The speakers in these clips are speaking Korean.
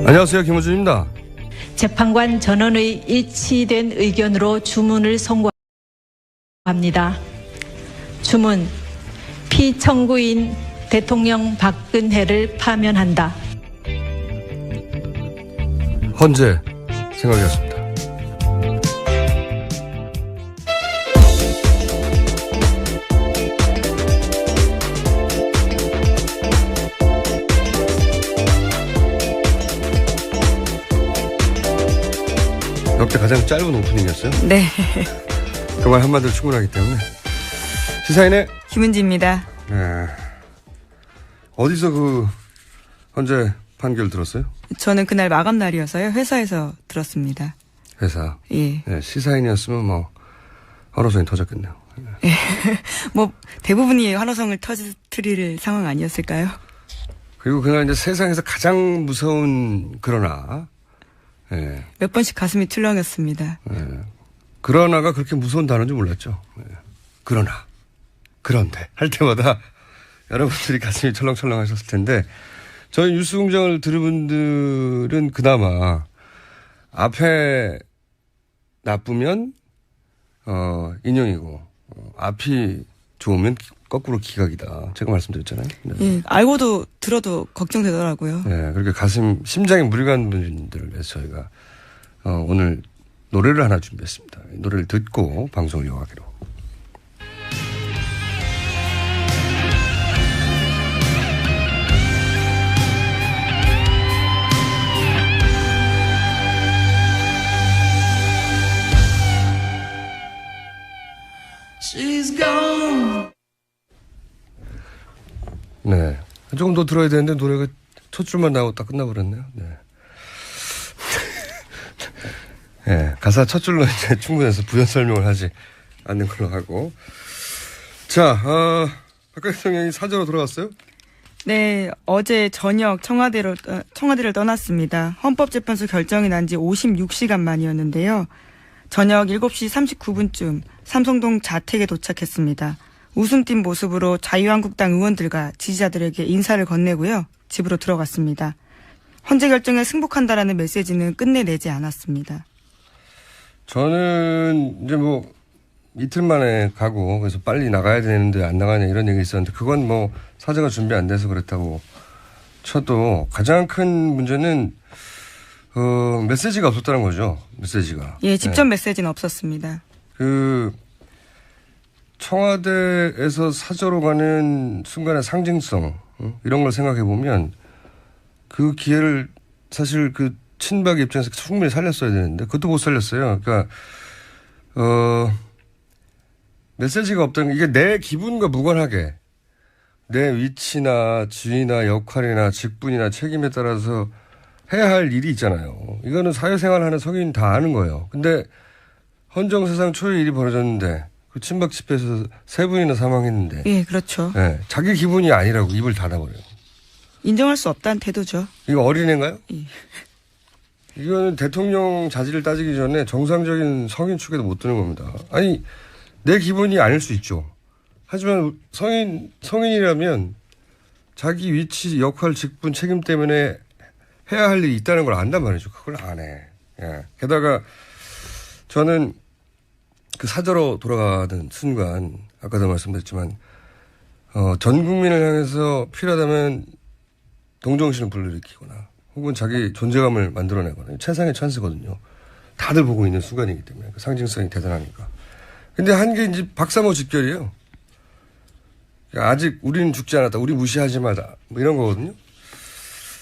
안녕하세요, 김호준입니다. 재판관 전원의 일치된 의견으로 주문을 선고합니다. 주문, 피청구인 대통령 박근혜를 파면한다. 헌재 생각이었습니다. 역대 가장 짧은 오프닝이었어요. 네. 그 말 한마디로 충분하기 때문에. 시사인의 김은지입니다. 네. 어디서 그 헌재 판결 들었어요? 저는 그날 마감 날이어서요. 회사에서 들었습니다. 회사. 예. 네, 시사인이었으면 뭐 환호성이 터졌겠네요. 예. 뭐 대부분이 환호성을 터뜨릴 상황 아니었을까요? 그리고 그날 이제 세상에서 가장 무서운 그러나. 예. 몇 번씩 가슴이 출렁였습니다. 예. 그러나가 그렇게 무서운 단어인지 몰랐죠. 예. 그러나, 그런데 할 때마다 여러분들이 가슴이 철렁철렁 하셨을 텐데 저희 뉴스공장을 들은 분들은 그나마 앞에 나쁘면 인용이고 앞이 좋으면 거꾸로 기각이다. 제가 말씀드렸잖아요. 네. 예. 알고도 들어도 걱정되더라고요. 네, 그렇게 심장에 무리 가는 분들을 위해서 저희가 오늘 노래를 하나 준비했습니다. 이 노래를 듣고 방송을 이어가기로. She's gone. 네. 조금 더 들어야 되는데 노래가 첫 줄만 나오고 딱 끝나버렸네요. 네. 네. 가사 첫 줄로 이제 충분해서 부연 설명을 하지 않는 걸로 하고. 자, 박근혜 대통령이 사저로 돌아왔어요? 네. 어제 저녁 청와대를 떠났습니다. 헌법재판소 결정이 난 지 56시간 만이었는데요. 저녁 7시 39분쯤 삼성동 자택에 도착했습니다. 웃음띤 모습으로 자유한국당 의원들과 지지자들에게 인사를 건네고요. 집으로 들어갔습니다. 헌재 결정에 승복한다라는 메시지는 끝내 내지 않았습니다. 저는 이제 뭐 이틀 만에 가고 그래서 빨리 나가야 되는데 안 나가냐 이런 얘기 있었는데 그건 뭐 사저가 준비 안 돼서 그렇다고 쳐도 가장 큰 문제는 메시지가 없었다는 거죠. 메시지가. 예, 직접 네. 메시지는 없었습니다. 청와대에서 사저로 가는 순간의 상징성 이런 걸 생각해 보면 그 기회를 사실 그 친박 입장에서 충분히 살렸어야 되는데 그것도 못 살렸어요. 그러니까 메시지가 없다는 게 이게 내 기분과 무관하게 내 위치나 지위나 역할이나 직분이나 책임에 따라서 해야 할 일이 있잖아요. 이거는 사회생활하는 성인 다 아는 거예요. 근데 헌정사상 초유의 일이 벌어졌는데 그 친박 집회에서 3분이나 사망했는데. 예, 그렇죠. 네, 자기 기분이 아니라고 입을 닫아버려요. 인정할 수 없다는 태도죠. 이거 어린애인가요? 예. 이거는 대통령 자질을 따지기 전에 정상적인 성인 축에도 못 드는 겁니다. 아니, 내 기분이 아닐 수 있죠. 하지만 성인이라면 자기 위치, 역할, 직분, 책임 때문에 해야 할 일이 있다는 걸 안단 말이죠. 그걸 안 해. 예. 게다가 저는 그 사저로 돌아가는 순간 아까도 말씀드렸지만 전 국민을 향해서 필요하다면 동정심을 불러일으키거나 혹은 자기 존재감을 만들어내거나 최상의 찬스거든요. 다들 보고 있는 순간이기 때문에 그 상징성이 대단하니까. 근데 한 게 이제 박사모 직결이에요. 그러니까 아직 우리는 죽지 않았다. 우리 무시하지 마다. 뭐 이런 거거든요.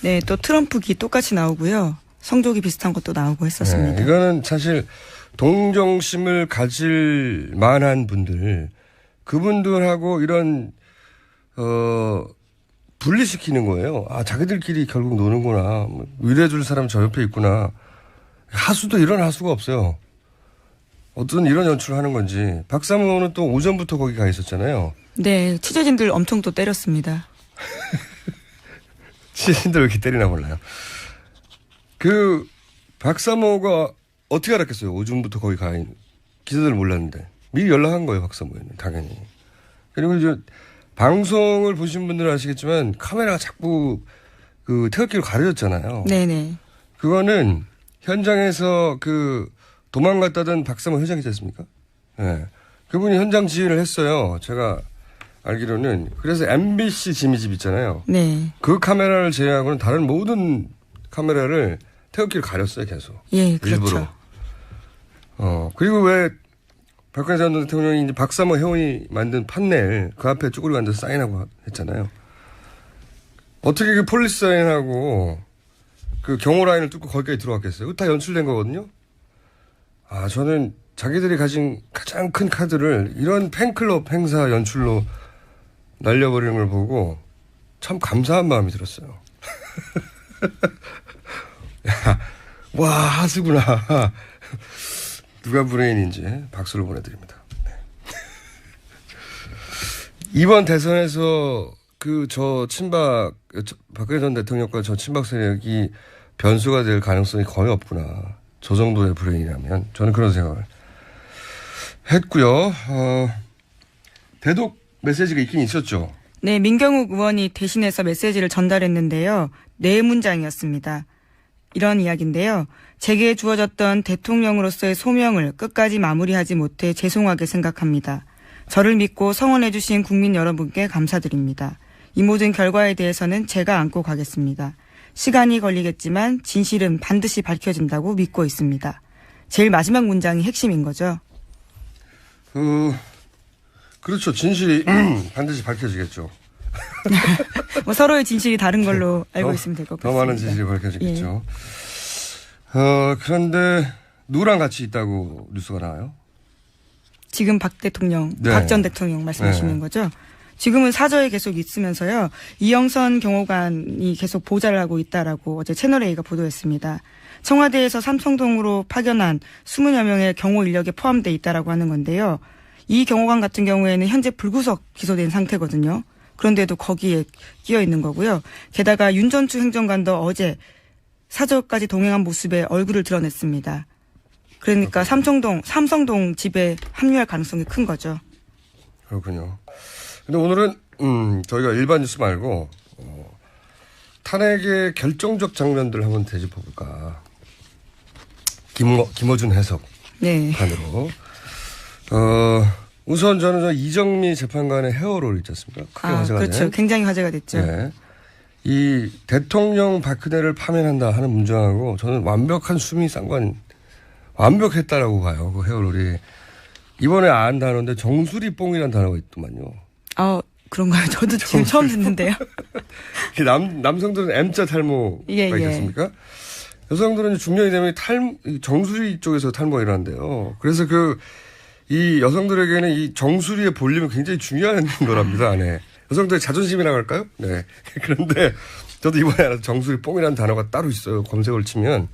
네, 또 트럼프기 똑같이 나오고요. 성조기 비슷한 것도 나오고 했었습니다. 네, 이거는 사실 동정심을 가질 만한 분들, 그분들하고 이런, 분리시키는 거예요. 아, 자기들끼리 결국 노는구나. 뭐 위로해줄 사람 저 옆에 있구나. 하수도 이런 하수가 없어요. 어떤 이런 연출을 하는 건지. 박사모는 또 오전부터 거기 가 있었잖아요. 네, 취재진들 엄청 또 때렸습니다. 취재진들 왜 이렇게 때리나 몰라요. 그 박사모가 어떻게 알았겠어요? 오전부터 거기 가 있는 기자들 몰랐는데 미리 연락한 거예요. 박사모에는 당연히. 그리고 이제 방송을 보신 분들은 아시겠지만 카메라가 자꾸 그 태극기로 가려졌잖아요. 네네. 그거는 현장에서 그 도망갔다던 박사모 회장이지 않습니까? 예. 그분이 현장 지휘를 했어요. 제가 알기로는. 그래서 MBC 지미집 있잖아요. 네. 그 카메라를 제외하고는 다른 모든 카메라를 태극기를 가렸어요, 계속. 예, 그렇죠. 일부러. 그리고 왜 박근혜 전 대통령이 이제 박사모 회원이 만든 판넬 그 앞에 쭈그리고 앉아서 사인하고 했잖아요. 어떻게 그 폴리스 사인하고 그 경호 라인을 뚫고 거기까지 들어갔겠어요? 다 연출된 거거든요. 아, 저는 자기들이 가진 가장 큰 카드를 이런 팬클럽 행사 연출로 날려버리는 걸 보고 참 감사한 마음이 들었어요. 야, 와, 하수구나. 누가 브레인인지 박수를 보내드립니다. 네. 이번 대선에서 박근혜 전 대통령과 저 친박 세력이 변수가 될 가능성이 거의 없구나. 저 정도의 브레인이라면. 저는 그런 생각을 했고요. 대독 메시지가 있긴 있었죠. 네, 민경욱 의원이 대신해서 메시지를 전달했는데요. 4문장이었습니다. 이런 이야기인데요. 제게 주어졌던 대통령으로서의 소명을 끝까지 마무리하지 못해 죄송하게 생각합니다. 저를 믿고 성원해 주신 국민 여러분께 감사드립니다. 이 모든 결과에 대해서는 제가 안고 가겠습니다. 시간이 걸리겠지만 진실은 반드시 밝혀진다고 믿고 있습니다. 제일 마지막 문장이 핵심인 거죠. 그렇죠. 진실이 반드시 밝혀지겠죠. 뭐 서로의 진실이 다른 걸로 알고 있으면 될 것 같습니다. 더 많은 진실이 밝혀지겠죠. 그런데 누구랑 같이 있다고 뉴스가 나와요? 지금 박 대통령, 네. 박 전 대통령 말씀하시는 네. 거죠? 지금은 사저에 계속 있으면서요. 이영선 경호관이 계속 보좌를 하고 있다라고 어제 채널A가 보도했습니다. 청와대에서 삼성동으로 파견한 20여 명의 경호 인력에 포함되어 있다라고 하는 건데요. 이 경호관 같은 경우에는 현재 불구속 기소된 상태거든요. 그런데도 거기에 끼어 있는 거고요. 게다가 윤 전추 행정관도 어제 사저까지 동행한 모습에 얼굴을 드러냈습니다. 그러니까 삼성동 집에 합류할 가능성이 큰 거죠. 그렇군요. 근데 오늘은 저희가 일반 뉴스 말고 탄핵의 결정적 장면들 한번 되짚어볼까. 김어준 해석판으로. 네. 우선 저는 이정미 재판관의 헤어롤 있지 않습니까? 크게 화제가 그렇죠. 된. 굉장히 화제가 됐죠. 네. 이 대통령 박근혜를 파면한다 하는 문장하고 저는 완벽한 수미 쌍관 완벽했다라고 봐요. 그 헤어롤이. 이번에 안 단어인데 정수리 뽕이라는 단어가 있더만요. 그런가요? 저도 지금 처음 듣는데요. 남성들은 M자 탈모가 예. 있겠습니까? 여성들은 중년이 되면 정수리 쪽에서 탈모가 일어난대요. 그래서 이 여성들에게는 이 정수리의 볼륨이 굉장히 중요한 거랍니다, 안에. 여성들의 자존심이라고 할까요? 네. 그런데 저도 이번에 알아서 정수리 뽕이라는 단어가 따로 있어요. 검색을 치면.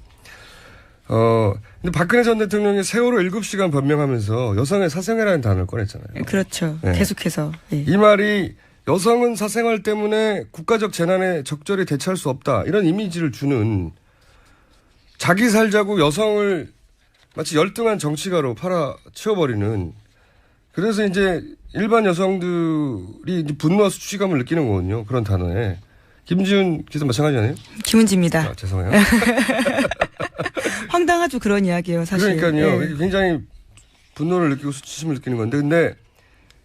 근데 박근혜 전 대통령이 세월호 7시간 변명하면서 여성의 사생활이라는 단어를 꺼냈잖아요. 그렇죠. 네. 계속해서. 네. 이 말이 여성은 사생활 때문에 국가적 재난에 적절히 대처할 수 없다. 이런 이미지를 주는 자기 살자고 여성을 마치 열등한 정치가로 팔아치워버리는 그래서 이제 일반 여성들이 이제 분노와 수치감을 느끼는 거거든요. 그런 단어에. 김지훈 기자 마찬가지 아니에요? 김은지입니다. 죄송해요. 황당하죠. 그런 이야기예요. 사실. 그러니까요. 네. 굉장히 분노를 느끼고 수치심을 느끼는 건데 근데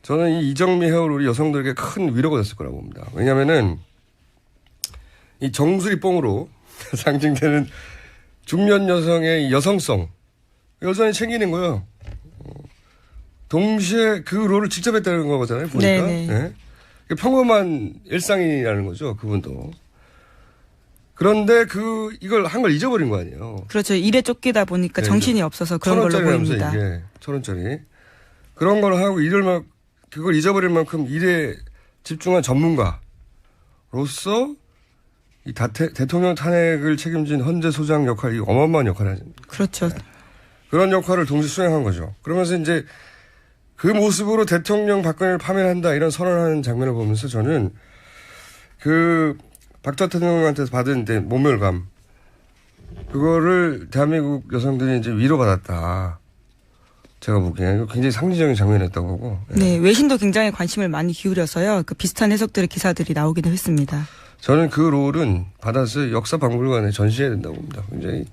저는 이 이정미 헤어롤이 여성들에게 큰 위로가 됐을 거라고 봅니다. 왜냐하면은 이 정수리 뽕으로 상징되는 중년 여성의 여성성 여전히 챙기는 거예요. 동시에 그 롤을 직접 했다는 거잖아요. 보니까. 네. 평범한 일상이라는 거죠. 그분도. 그런데 이걸 한 걸 잊어버린 거 아니에요. 그렇죠. 일에 쫓기다 보니까 네, 정신이 없어서 그런 걸로 보입니다. 이게 1,000원짜리. 그런 걸 하고 그걸 잊어버릴 만큼 일에 집중한 전문가로서 이 대통령 탄핵을 책임진 헌재 소장 역할이 어마어마한 역할을 하죠. 그렇죠. 네. 그런 역할을 동시에 수행한 거죠. 그러면서 이제 그 모습으로 대통령 박근혜를 파면한다 이런 선언하는 장면을 보면서 저는 박 대통령한테 받은 모멸감 그거를 대한민국 여성들이 이제 위로받았다. 제가 보기에는 굉장히 상징적인 장면이었다고 보고. 네, 외신도 굉장히 관심을 많이 기울여서요. 그 비슷한 해석들의 기사들이 나오기도 했습니다. 저는 그 롤은 받아서 역사박물관에 전시해야 된다고 봅니다. 굉장히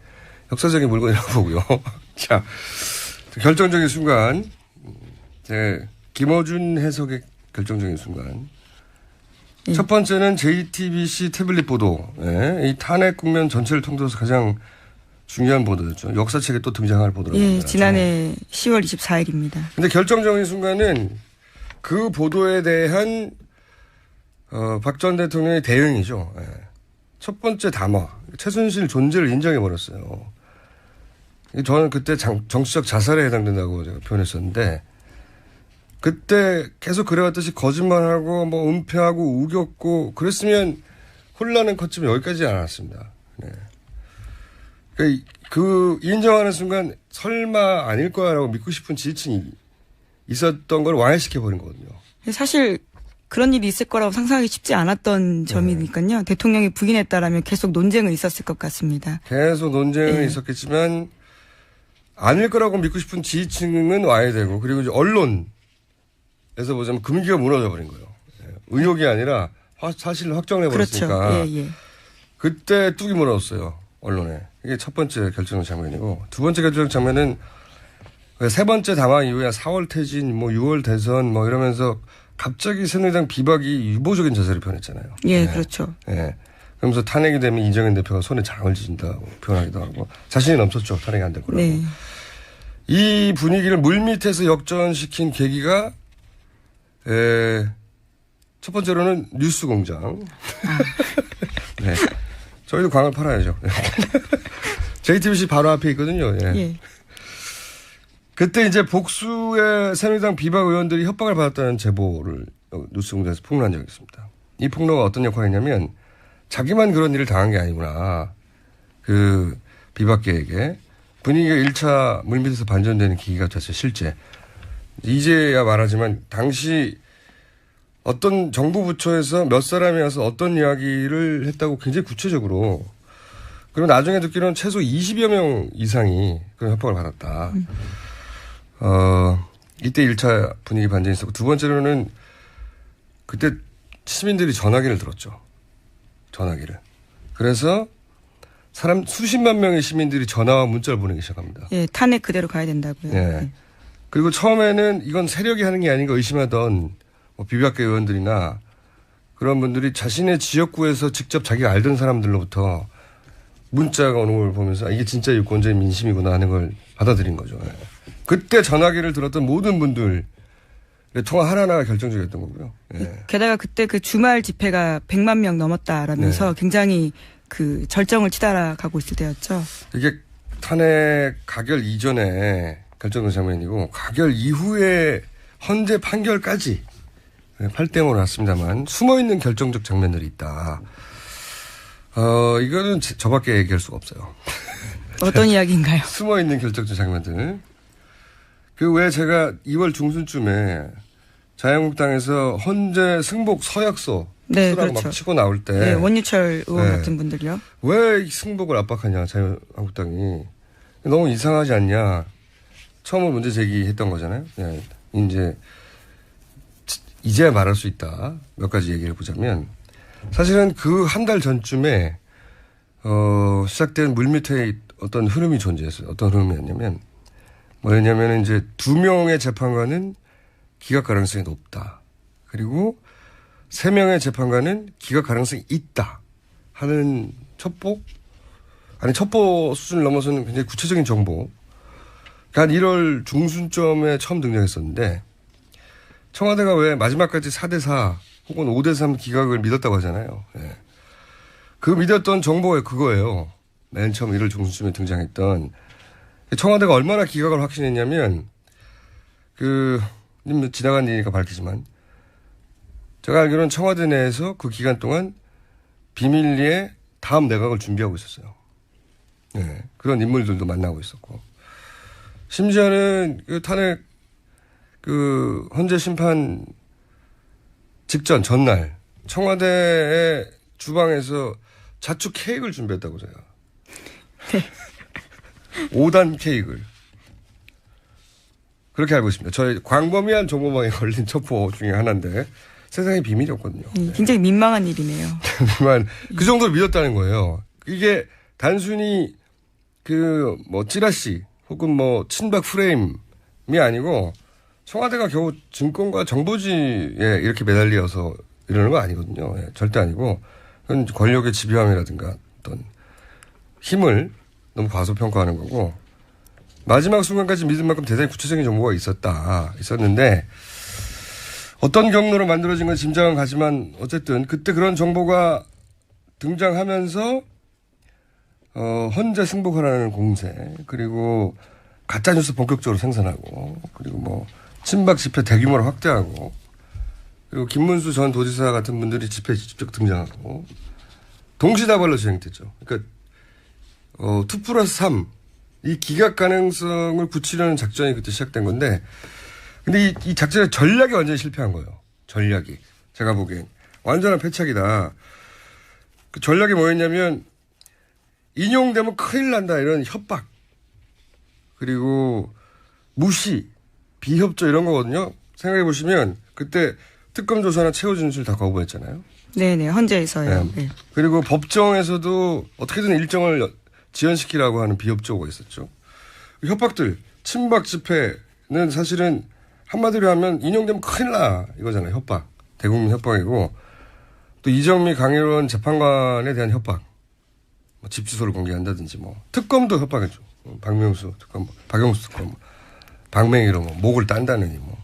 역사적인 물건이라고 보고요. 자, 결정적인 순간, 김어준 해석의 결정적인 순간. 첫 번째는 JTBC 태블릿 보도. 예, 이 탄핵 국면 전체를 통틀어서 가장 중요한 보도였죠. 역사책에 또 등장할 보도라고 예, 합니다. 지난해 10월 24일입니다. 근데 결정적인 순간은 그 보도에 대한 박 전 대통령의 대응이죠. 예. 첫 번째 담화. 최순실 존재를 인정해버렸어요. 저는 그때 정치적 자살에 해당된다고 제가 표현했었는데 그때 계속 그래왔듯이 거짓말하고 뭐 은폐하고 우겼고 그랬으면 혼란은 컸지만 여기까지 않았습니다. 네. 그 인정하는 순간 설마 아닐 거야라고 믿고 싶은 지지층이 있었던 걸 와해시켜버린 거거든요. 사실 그런 일이 있을 거라고 상상하기 쉽지 않았던 점이니까요. 대통령이 부인했다라면 계속 논쟁은 있었을 것 같습니다. 계속 논쟁은 있었겠지만 아닐 거라고 믿고 싶은 지지층은 와해되고 그리고 이제 언론에서 보자면 금기가 무너져 버린 거예요. 의혹이 아니라 사실을 확정해 버렸으니까. 그렇죠. 예, 예. 그때 뚝이 무너졌어요. 언론에. 이게 첫 번째 결정적 장면이고 두 번째 결정적 장면은 세 번째 담화 이후에 4월 퇴진, 뭐 6월 대선 뭐 이러면서 갑자기 새누리당 비박이 유보적인 자세를 표현했잖아요. 예, 그렇죠. 예. 그러면서 탄핵이 되면 이정현 대표가 손에 장을 쥐신다고 표현하기도 하고 자신이 넘쳤죠. 탄핵이 안 될 거라고. 네. 이 분위기를 물밑에서 역전시킨 계기가 첫 번째로는 뉴스 공장. 네. 저희도 광을 팔아야죠. JTBC 바로 앞에 있거든요. 예. 예. 그때 이제 복수의 새누리당 비박 의원들이 협박을 받았다는 제보를 뉴스 공장에서 폭로한 적이 있습니다. 이 폭로가 어떤 역할이냐면 자기만 그런 일을 당한 게 아니구나. 그 비박계에게 분위기가 1차 물밑에서 반전되는 계기가 됐어요. 실제. 이제야 말하지만 당시 어떤 정부 부처에서 몇 사람이 와서 어떤 이야기를 했다고 굉장히 구체적으로 그리고 나중에 듣기로는 최소 20여 명 이상이 그런 협박을 받았다. 이때 1차 분위기 반전이 있었고 두 번째로는 그때 시민들이 전화기를 들었죠. 전화기를. 그래서 수십만 명의 시민들이 전화와 문자를 보내기 시작합니다. 예, 탄핵 그대로 가야 된다고요. 예. 예. 그리고 처음에는 이건 세력이 하는 게 아닌가 의심하던 뭐 비박계 의원들이나 그런 분들이 자신의 지역구에서 직접 자기가 알던 사람들로부터 문자가 오는 걸 보면서 이게 진짜 유권자의 민심이구나 하는 걸 받아들인 거죠. 예. 그때 전화기를 들었던 모든 분들 통화 하나하나가 결정적이었던 거고요. 예. 게다가 그때 그 주말 집회가 100만 명 넘었다라면서 굉장히 그 절정을 치달아가고 있을 때였죠. 이게 탄핵 가결 이전에 결정된 장면이고 가결 이후에 헌재 판결까지 8대0으로 났습니다만 숨어있는 결정적 장면들이 있다. 이거는 저밖에 얘기할 수가 없어요. 어떤 이야기인가요? 숨어있는 결정적 장면들. 그 왜 제가 2월 중순쯤에 자유한국당에서 헌재 승복 서약서 네, 쓰라고 그렇죠. 막 치고 나올 때 네, 원유철 의원 네. 같은 분들요. 왜 승복을 압박하냐 자유한국당이 너무 이상하지 않냐 처음으로 문제 제기했던 거잖아요. 네. 이제야 말할 수 있다. 몇 가지 얘기를 보자면 사실은 그 한 달 전쯤에 시작된 물밑에 어떤 흐름이 존재했어요. 어떤 흐름이었냐면 뭐였냐면 이제 2명의 재판관은 기각 가능성이 높다. 그리고 3명의 재판관은 기각 가능성이 있다 하는 첩보 수준을 넘어서는 굉장히 구체적인 정보. 한 1월 중순쯤에 처음 등장했었는데 청와대가 왜 마지막까지 4대4 혹은 5대3 기각을 믿었다고 하잖아요. 예. 그 믿었던 정보가 그거예요. 맨 처음 1월 중순쯤에 등장했던 청와대가 얼마나 기각을 확신했냐면 지나간 일이니까 밝히지만 제가 알기로는 청와대 내에서 그 기간 동안 비밀리에 다음 내각을 준비하고 있었어요. 네, 그런 인물들도 만나고 있었고 심지어는 그 탄핵 헌재 심판 직전 전날 청와대의 주방에서 자축 케이크를 준비했다고 제가. 네. 5단 케이크를. 그렇게 알고 있습니다. 저희 광범위한 정보망에 걸린 첩보 중에 하나인데 세상에 비밀이 없거든요. 굉장히 민망한 일이네요. 하지만 그 정도로 믿었다는 거예요. 이게 단순히 그 뭐 찌라시 혹은 뭐 친박 프레임이 아니고 청와대가 겨우 증권과 정보지에 이렇게 매달려서 이러는 거 아니거든요. 예, 절대 아니고 그건 권력의 집요함이라든가 어떤 힘을 너무 과소평가하는 거고 마지막 순간까지 믿을 만큼 대단히 구체적인 정보가 있었는데 어떤 경로로 만들어진 건 짐작은 가지만 어쨌든 그때 그런 정보가 등장하면서 헌재 승복하라는 공세 그리고 가짜뉴스 본격적으로 생산하고 그리고 뭐 친박 집회 대규모로 확대하고 그리고 김문수 전 도지사 같은 분들이 집회에 직접 등장하고 동시다발로 진행됐죠. 그러니까 2+3 이 기각 가능성을 굳히려는 작전이 그때 시작된 건데 근데 이 작전의 전략이 완전히 실패한 거예요. 전략이. 제가 보기엔. 완전한 패착이다. 그 전략이 뭐였냐면 인용되면 큰일 난다 이런 협박 그리고 무시 비협조 이런 거거든요. 생각해 보시면 그때 특검 조사나 최후 진술 다 거부했잖아요. 네네. 헌재에서요. 네. 네. 그리고 법정에서도 어떻게든 일정을 지연시키라고 하는 비협조가 있었죠. 협박들 친박 집회는 사실은 한마디로 하면 인용되면 큰일 나 이거잖아요. 협박. 대국민 협박이고 또 이정미 강일원 재판관에 대한 협박. 뭐 집 주소를 공개한다든지 뭐 특검도 협박했죠. 박명수 특검, 박영수 특검, 박맹이로 뭐 목을 딴다느니 뭐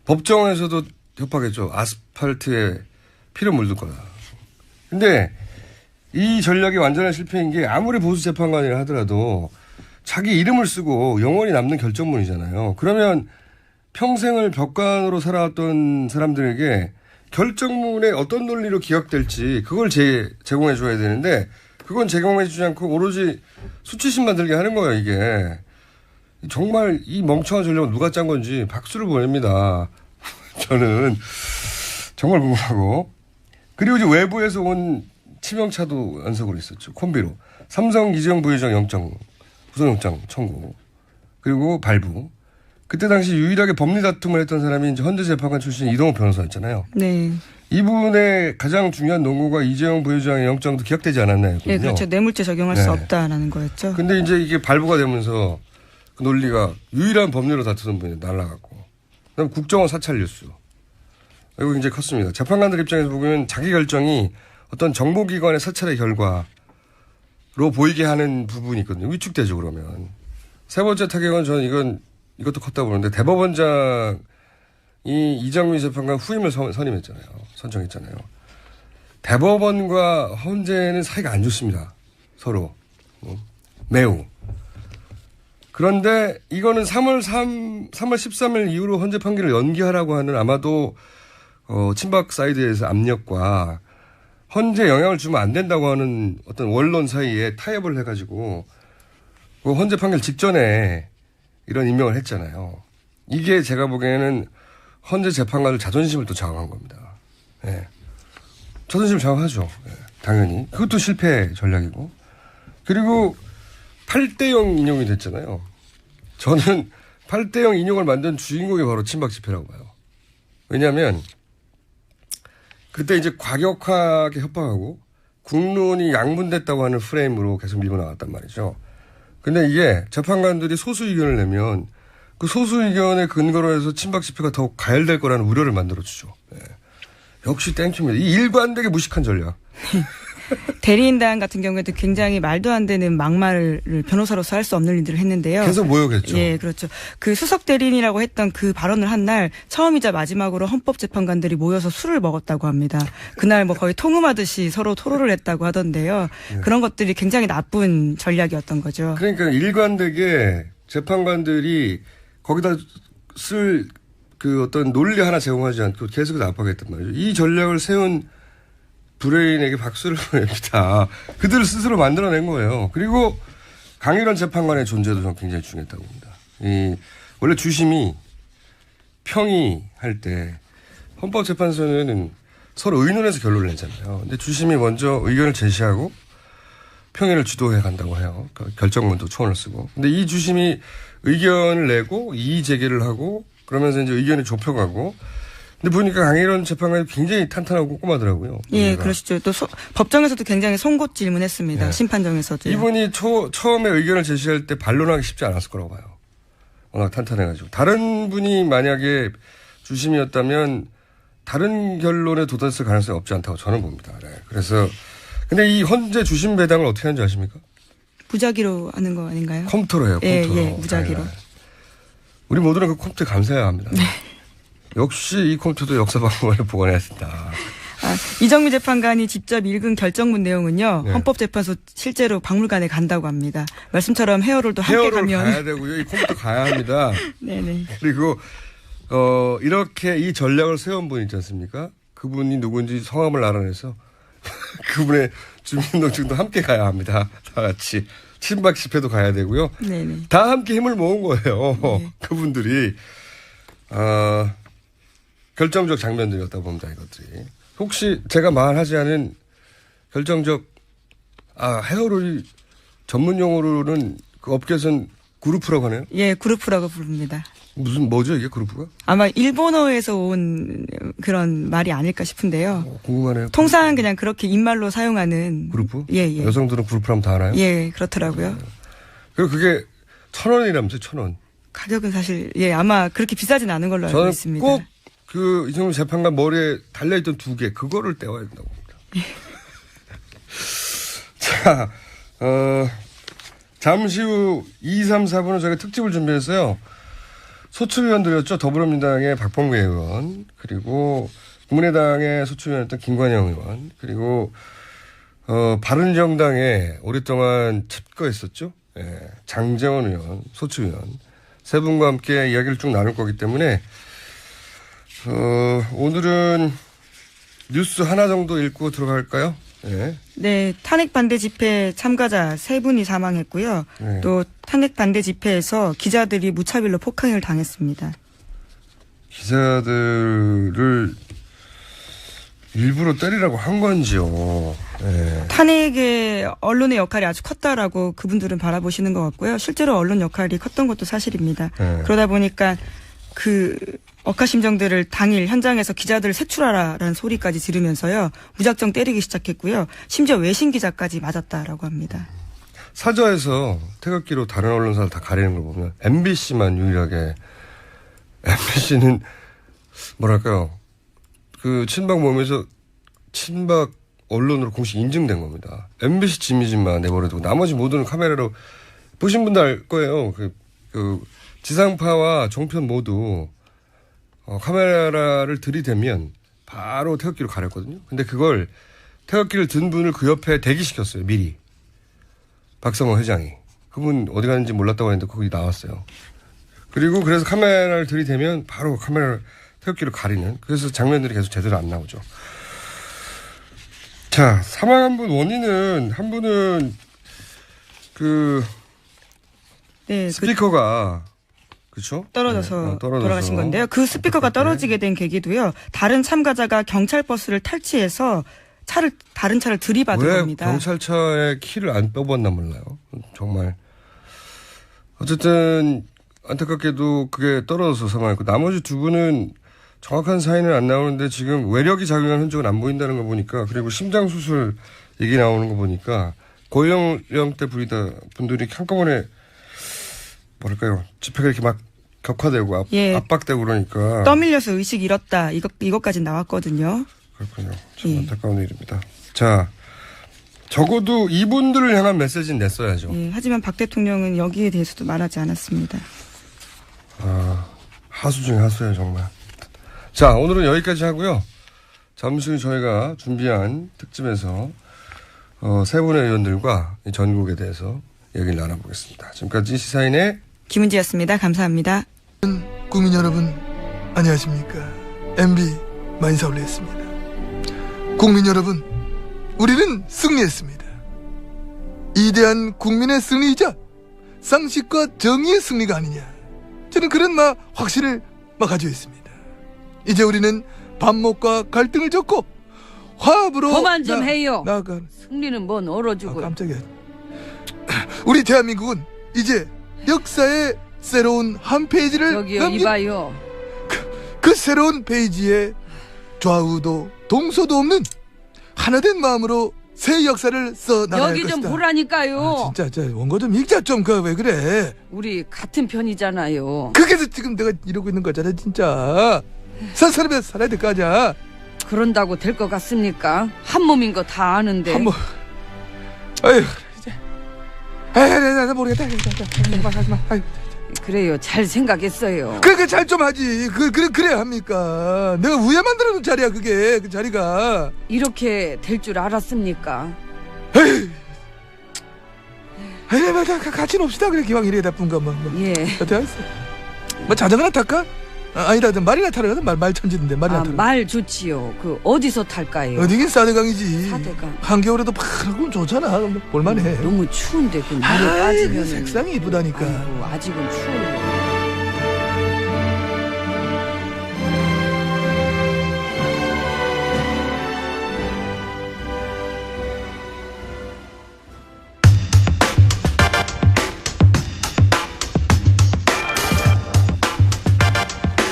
법정에서도 협박했죠. 아스팔트에 피를 물들 거다. 근데 이 전략이 완전한 실패인 게 아무리 보수 재판관이라 하더라도 자기 이름을 쓰고 영원히 남는 결정문이잖아요. 그러면 평생을 벽관으로 살아왔던 사람들에게 결정문에 어떤 논리로 기각될지 그걸 제공해 줘야 되는데 그건 제공해 주지 않고 오로지 수치심 만들게 하는 거예요, 이게. 정말 이 멍청한 전략은 누가 짠 건지 박수를 보냅니다. 저는 정말 궁금하고. 그리고 이제 외부에서 온 치명차도 연속으로 있었죠. 콤비로. 삼성 이재용 부회장 구속영장 청구. 그리고 발부. 그때 당시 유일하게 법리 다툼을 했던 사람이 이제 헌재재판관 출신 이동욱 변호사였잖아요. 네. 이분의 가장 중요한 논거가 이재용 부회장의 영장도 기각되지 않았나요? 네, 그렇죠. 뇌물죄 적용할 수 없다라는 거였죠. 근데 이제 이게 발부가 되면서 그 논리가 유일한 법리로 다투던 분이 날아갔고. 그다음 국정원 사찰 뉴스. 이거 굉장히 컸습니다. 재판관들 입장에서 보면 자기 결정이 어떤 정보기관의 사찰의 결과로 보이게 하는 부분이 있거든요. 위축되죠, 그러면. 세 번째 타격은 저는 이것도 컸다고 보는데 대법원장이 이정미 재판관 후임을 선정했잖아요. 대법원과 헌재는 사이가 안 좋습니다. 서로. 매우. 그런데 이거는 3월 13일 이후로 헌재 판결을 연기하라고 하는 아마도 친박 사이드에서 압력과 헌재 영향을 주면 안 된다고 하는 어떤 원론 사이에 타협을 해가지고 그 헌재 판결 직전에 이런 임명을 했잖아요. 이게 제가 보기에는 헌재 재판관들 자존심을 또 장악한 겁니다. 예. 자존심을 장악하죠. 예. 당연히. 그것도 실패 전략이고. 그리고 8대0 인용이 됐잖아요. 저는 8대0 인용을 만든 주인공이 바로 친박 집회라고 봐요. 왜냐하면 그때 이제 과격하게 협박하고 국론이 양분됐다고 하는 프레임으로 계속 밀고 나갔단 말이죠. 근데 이게 재판관들이 소수 의견을 내면 그 소수 의견의 근거로 해서 친박 집회가 더욱 가열될 거라는 우려를 만들어주죠. 네. 역시 땡큐입니다. 이 일관되게 무식한 전략. 대리인단 같은 경우에도 굉장히 말도 안 되는 막말을 변호사로서 할 수 없는 일들을 했는데요. 계속 모욕했죠. 예, 그렇죠. 그 수석 대리인이라고 했던 그 발언을 한 날 처음이자 마지막으로 헌법재판관들이 모여서 술을 먹었다고 합니다. 그날 뭐 거의 통음하듯이 서로 토론을 했다고 하던데요. 네. 그런 것들이 굉장히 나쁜 전략이었던 거죠. 그러니까 일관되게 재판관들이 거기다 쓸 그 어떤 논리 하나 제공하지 않고 계속 압박했단 말이죠. 이 전략을 세운 브레인에게 박수를 보냅니다. 그들을 스스로 만들어낸 거예요. 그리고 강일원 재판관의 존재도 저는 굉장히 중요했다고 봅니다. 원래 주심이 평의할 때 헌법재판소는 서로 의논해서 결론을 내잖아요. 근데 주심이 먼저 의견을 제시하고 평의를 주도해 간다고 해요. 결정문도 초안을 쓰고. 근데 이 주심이 의견을 내고 이의 제기를 하고 그러면서 이제 의견이 좁혀가고 근데 보니까 강일원 재판관이 굉장히 탄탄하고 꼼꼼하더라고요. 예, 보니까. 그러시죠. 또 법정에서도 굉장히 송곳 질문했습니다. 예. 심판정에서도. 이분이 처음에 의견을 제시할 때 반론하기 쉽지 않았을 거라고 봐요. 워낙 탄탄해가지고. 다른 분이 만약에 주심이었다면 다른 결론에 도달했을 가능성이 없지 않다고 저는 봅니다. 네. 그래서 근데 이 헌재 주심 배당을 어떻게 하는지 아십니까? 무작위로 하는 거 아닌가요? 컴퓨터로 해요. 예, 컴퓨터로. 예, 무작위로. 네. 우리 모두는 그 컴퓨터에 감사해야 합니다. 역시 이 컴퓨터도 역사박물관에 보관해야 된다. 이정미 재판관이 직접 읽은 결정문 내용은요. 네. 헌법재판소 실제로 박물관에 간다고 합니다. 말씀처럼 헤어롤도 함께 헤어롤 가면. 가야 되고요. 이 컴퓨터 가야 합니다. 네네. 그리고 이렇게 이 전략을 세운 분 있지 않습니까? 그분이 누군지 성함을 알아내서 그분의 주민등록증도 함께 가야 합니다. 다 같이. 친박 집회도 가야 되고요. 네네. 다 함께 힘을 모은 거예요. 네. 그분들이. 결정적 장면들이었다 봅니다, 이것들이. 혹시 제가 말하지 않은 결정적, 헤어롤이 전문 용어로는 그 업계에서는 그룹프라고 하네요? 예, 그룹프라고 부릅니다. 뭐죠, 이게 그룹프가? 아마 일본어에서 온 그런 말이 아닐까 싶은데요. 궁금하네요. 통상 그냥 그렇게 입말로 사용하는. 그룹프? 예, 예. 여성들은 그룹프라면 다 알아요? 예, 그렇더라고요. 그리고 그게 1,000원이라면서요, 1,000원. 가격은 사실, 예, 아마 그렇게 비싸진 않은 걸로 알고 저는 있습니다. 꼭 이정미 재판관 머리에 달려있던 2개, 그거를 떼와야 된다고 봅니다. 자, 잠시 후 2, 3, 4분은 저희가 특집을 준비했어요. 소추위원들이었죠. 더불어민주당의 박범계 의원, 그리고 국민의당의 소추위원이었던 김관영 의원, 그리고 바른정당에 오랫동안 칩거했었죠. 예, 장재원 의원, 소추위원. 세 분과 함께 이야기를 쭉 나눌 거기 때문에 오늘은 뉴스 하나 정도 읽고 들어갈까요? 네. 네, 탄핵 반대 집회 참가자 3분이 사망했고요. 네. 또 탄핵 반대 집회에서 기자들이 무차별로 폭행을 당했습니다. 기자들을 일부러 때리라고 한 건지요. 네. 탄핵의 언론의 역할이 아주 컸다라고 그분들은 바라보시는 것 같고요. 실제로 언론 역할이 컸던 것도 사실입니다. 네. 그러다 보니까 그 억하심정들을 당일 현장에서 기자들을 색출하라라는 소리까지 들으면서요. 무작정 때리기 시작했고요. 심지어 외신 기자까지 맞았다라고 합니다. 사저에서 태극기로 다른 언론사를 다 가리는 걸 보면 MBC만 유일하게 MBC는 뭐랄까요. 그 친박 모임에서 친박 언론으로 공식 인증된 겁니다. MBC 지미진만 내버려두고 나머지 모두는 카메라로 보신 분들 알 거예요. 그 지상파와 종편 모두 카메라를 들이대면 바로 태극기로 가렸거든요. 근데 그걸 태극기를 든 분을 그 옆에 대기시켰어요. 미리. 박성호 회장이. 그분 어디 가는지 몰랐다고 했는데 거기 나왔어요. 그리고 그래서 카메라를 들이대면 바로 카메라를 태극기로 가리는. 그래서 장면들이 계속 제대로 안 나오죠. 자, 사망한 분 원인은 한 분은 네, 스피커가 그렇죠? 떨어져서 네, 떨어져서 돌아가신 건데요. 그 스피커가 떨어지게 된 계기도요. 다른 참가자가 경찰 버스를 탈취해서 다른 차를 들이받은 왜 겁니다. 경찰차의 키를 안 빼봤나 몰라요. 정말. 어쨌든 안타깝게도 그게 떨어져서 사망했고 나머지 두 분은 정확한 사인은 안 나오는데 지금 외력이 작용한 흔적은 안 보인다는 거 보니까 그리고 심장 수술 얘기 나오는 거 보니까 고연령대 분들이 한꺼번에 뭐랄까요 집회가 이렇게 막 격화되고 예. 압박되고 그러니까 떠밀려서 의식 잃었다. 이것까지 나왔거든요. 그렇군요. 참 예. 안타까운 일입니다. 자, 적어도 이분들을 향한 메시지는 냈어야죠. 예, 하지만 박 대통령은 여기에 대해서도 말하지 않았습니다. 하수 중에 하수예요 정말. 자, 오늘은 여기까지 하고요. 잠시 후 저희가 준비한 특집에서 세 분의 의원들과 이 전국에 대해서 얘기를 나눠보겠습니다. 지금까지 시사인의 김은지였습니다. 감사합니다. 국민 여러분 안녕하십니까. MB 만사올레였습니다. 국민 여러분 우리는 승리했습니다. 이대한 국민의 승리이자 상식과 정의의 승리가 아니냐 저는 그런 확신을 가지고 있습니다. 이제 우리는 반목과 갈등을 접고 화합으로 그만 좀 해요. 나아가. 승리는 뭔 얼어주고. 깜짝이야. 우리 대한민국은 이제 역사의 새로운 한 페이지를 저기요 이봐요. 그 새로운 페이지에 좌우도 동서도 없는 하나된 마음으로 새 역사를 써 나갈 여기 것이다. 좀 보라니까요. 아, 진짜 원고 좀 읽자 좀. 그 왜 그래? 우리 같은 편이잖아요. 그게서 지금 내가 이러고 있는 거잖아 진짜. 산 사람이 살아야 될 거 아니야. 그런다고 될 것 같습니까? 한 몸인 거 다 아는데. 한번. 아유 이제. 나 모르겠다. 하지 마. 아유. 그래요. 잘 생각했어요. 그러니까 잘 좀 하지. 그래야 합니까? 내가 우애 만들어 놓은 자리야 그게. 그 자리가. 이렇게 될 줄 알았습니까? 에이. 에이, 맞아. 같이 놉시다. 그래 기왕 이래 나쁜 거 뭐. 예. 어때 알았어? 뭐 자전거나 탈까? 아니다. 말이나 타러 가서 말 천지는데 말이나 타러. 말 좋지요. 그 어디서 탈까요? 어디긴 싸대강이지. 사대강. 한겨울에도 파랗고 좋잖아. 볼만해. 너무 추운데 그 물에 아이, 빠지면 그 색상이 이쁘다니까. 아직은 추워요.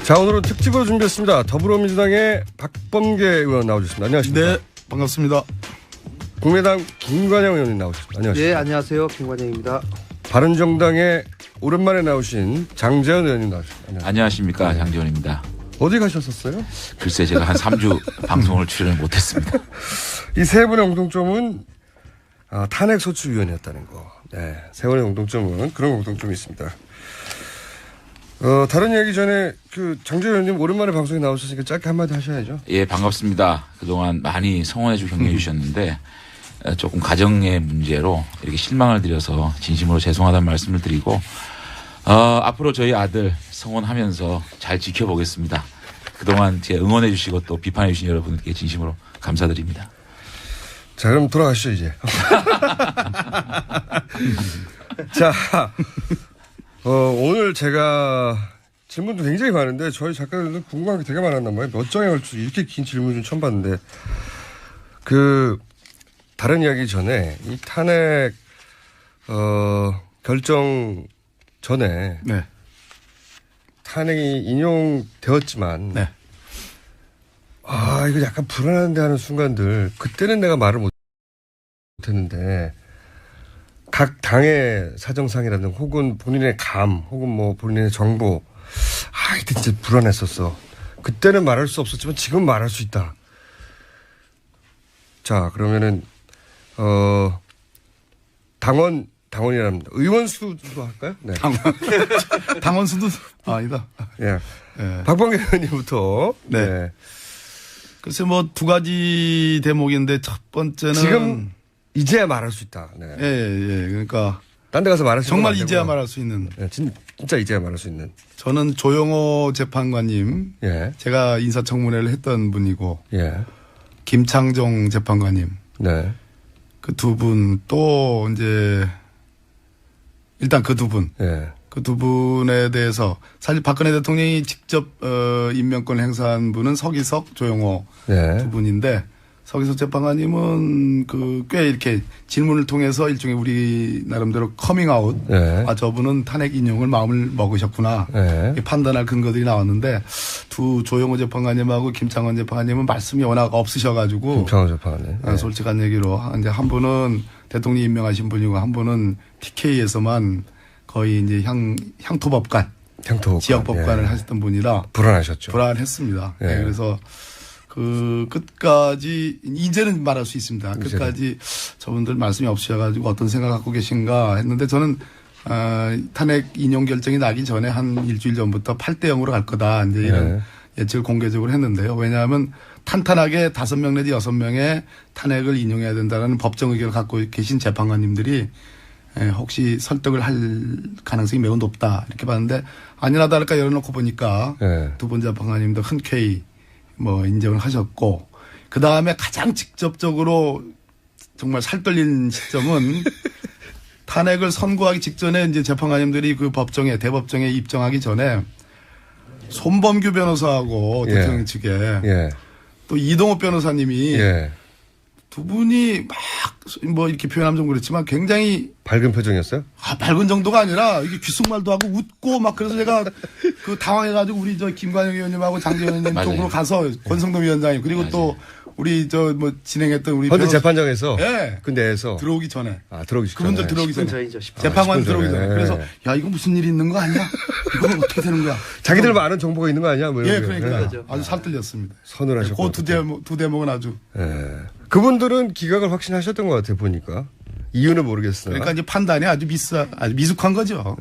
자, 오늘은 특집으로 준비했습니다. 더불어민주당의 박범계 의원 나오셨습니다. 안녕하십니까? 네, 반갑습니다. 국민의당 김관영 의원님 나오셨습니다. 안녕하십니까? 예, 안녕하세요. 김관영입니다. 바른정당에 오랜만에 나오신 장재현 의원님 나오셨습니다. 안녕하십니까. 장지원입니다. 어디 가셨었어요? 글쎄 제가 한 3주 방송을 출연을 못했습니다. 이 세 분의 공통점은 탄핵소추위원이었다는 거. 네, 세 분의 공통점은 그런 공통점이 있습니다. 다른 얘기 전에 장재현 의원님 오랜만에 방송에 나오셨으니까 짧게 한마디 하셔야죠. 예, 반갑습니다. 그동안 많이 성원해 주고 격려해 주셨는데 조금 가정의 문제로 이렇게 실망을 드려서 진심으로 죄송하다는 말씀을 드리고 앞으로 저희 아들 성원하면서 잘 지켜보겠습니다. 그동안 제 응원해 주시고 또 비판해 주신 여러분께 진심으로 감사드립니다. 자, 그럼 돌아가시죠 이제. 자, 오늘 제가 질문도 굉장히 많은데 저희 작가들도 궁금한 게 되게 많았단 말이에요. 몇 장에 걸쳐 이렇게 긴 질문을 처음 봤는데 다른 이야기 전에 이 탄핵 결정 전에 네. 탄핵이 인용되었지만 네. 이거 약간 불안한데 하는 순간들 그때는 내가 말을 못했는데 각 당의 사정상이라든 혹은 본인의 감 혹은 뭐 본인의 정보 이때 진짜 불안했었어. 그때는 말할 수 없었지만 지금 말할 수 있다. 자, 그러면은 당원이랍니다. 의원 수도 할까요? 네. 당원 수도 아니다. 예. 예. 박범계 의원님부터. 네. 네. 글쎄 뭐 두 가지 대목인데 첫 번째는 지금 이제야 말할 수 있다. 네. 예. 그러니까 딴 데 가서 말할 수 있는 정말 이제야 말할 수 있는. 네, 진짜 이제야 말할 수 있는. 저는 조영호 재판관님, 예. 제가 인사청문회를 했던 분이고, 예. 김창정 재판관님, 네. 그 두 분 또 이제 일단 그 두 분, 예. 그 두 분에 대해서 사실 박근혜 대통령이 직접 임명권 행사한 분은 서기석, 조영호 네. 두 분인데 서기석 재판관님은 꽤 이렇게 질문을 통해서 일종의 우리 나름대로 커밍아웃. 네. 저분은 탄핵 인용을 마음을 먹으셨구나. 네. 판단할 근거들이 나왔는데 두 조영호 재판관님하고 김창원 재판관님은 말씀이 워낙 없으셔가지고. 김창원 재판관님. 네. 솔직한 얘기로 이제 한 분은 대통령이 임명하신 분이고 한 분은 TK에서만 거의 이제 향토법관. 지역법관을 예. 하셨던 분이라. 불안하셨죠. 불안했습니다. 예. 네, 그래서 끝까지 이제는 말할 수 있습니다. 끝까지 저분들 말씀이 없으셔가지고 어떤 생각 갖고 계신가 했는데 저는 탄핵 인용 결정이 나기 전에 한 일주일 전부터 8대0으로 갈 거다 이제 이런 예측을 공개적으로 했는데요. 왜냐하면 탄탄하게 5명 내지 6명의 탄핵을 인용해야 된다는 법정 의견을 갖고 계신 재판관님들이 혹시 설득을 할 가능성이 매우 높다 이렇게 봤는데 아니나 다를까 열어놓고 보니까 두 번 재판관님도 흔쾌히 인정을 하셨고, 그 다음에 가장 직접적으로 정말 살떨린 시점은 탄핵을 선고하기 직전에 이제 재판관님들이 그 대법정에 입정하기 전에 손범규 변호사하고 대통령 측에 또 이동욱 변호사님이 두 분이 막 이렇게 표현하면 좀 그렇지만 굉장히 밝은 표정이었어요? 밝은 정도가 아니라 이게 귓속말도 하고 웃고 막 그래서 제가 그 당황해가지고 우리 저 김관영 의원님하고 장재현 의원님 맞아요. 쪽으로 가서 권성동 위원장님 그리고 맞아요. 또 우리 저 뭐 진행했던 우리 헌재 변호사- 재판장에서 예. 그 내에서 들어오기 전에 들어오기 전에 그분들 들어오기 전에 전이죠. 재판관 10분 들어오기 전에 전에. 그래서 야 이거 무슨 일이 있는 거 아니야? 이거 어떻게 되는 거야? 자기들만 아는 정보가 있는 거 아니야? 뭐 예, 이런 게. 그러니까 예. 아주 살뜰렸습니다. 서늘하셨고. 그두 대목은 아주 예. 그분들은 기각을 확신하셨던 것 같아요, 보니까. 이유는 모르겠으나. 그러니까 이제 판단이 아주 미숙한 거죠.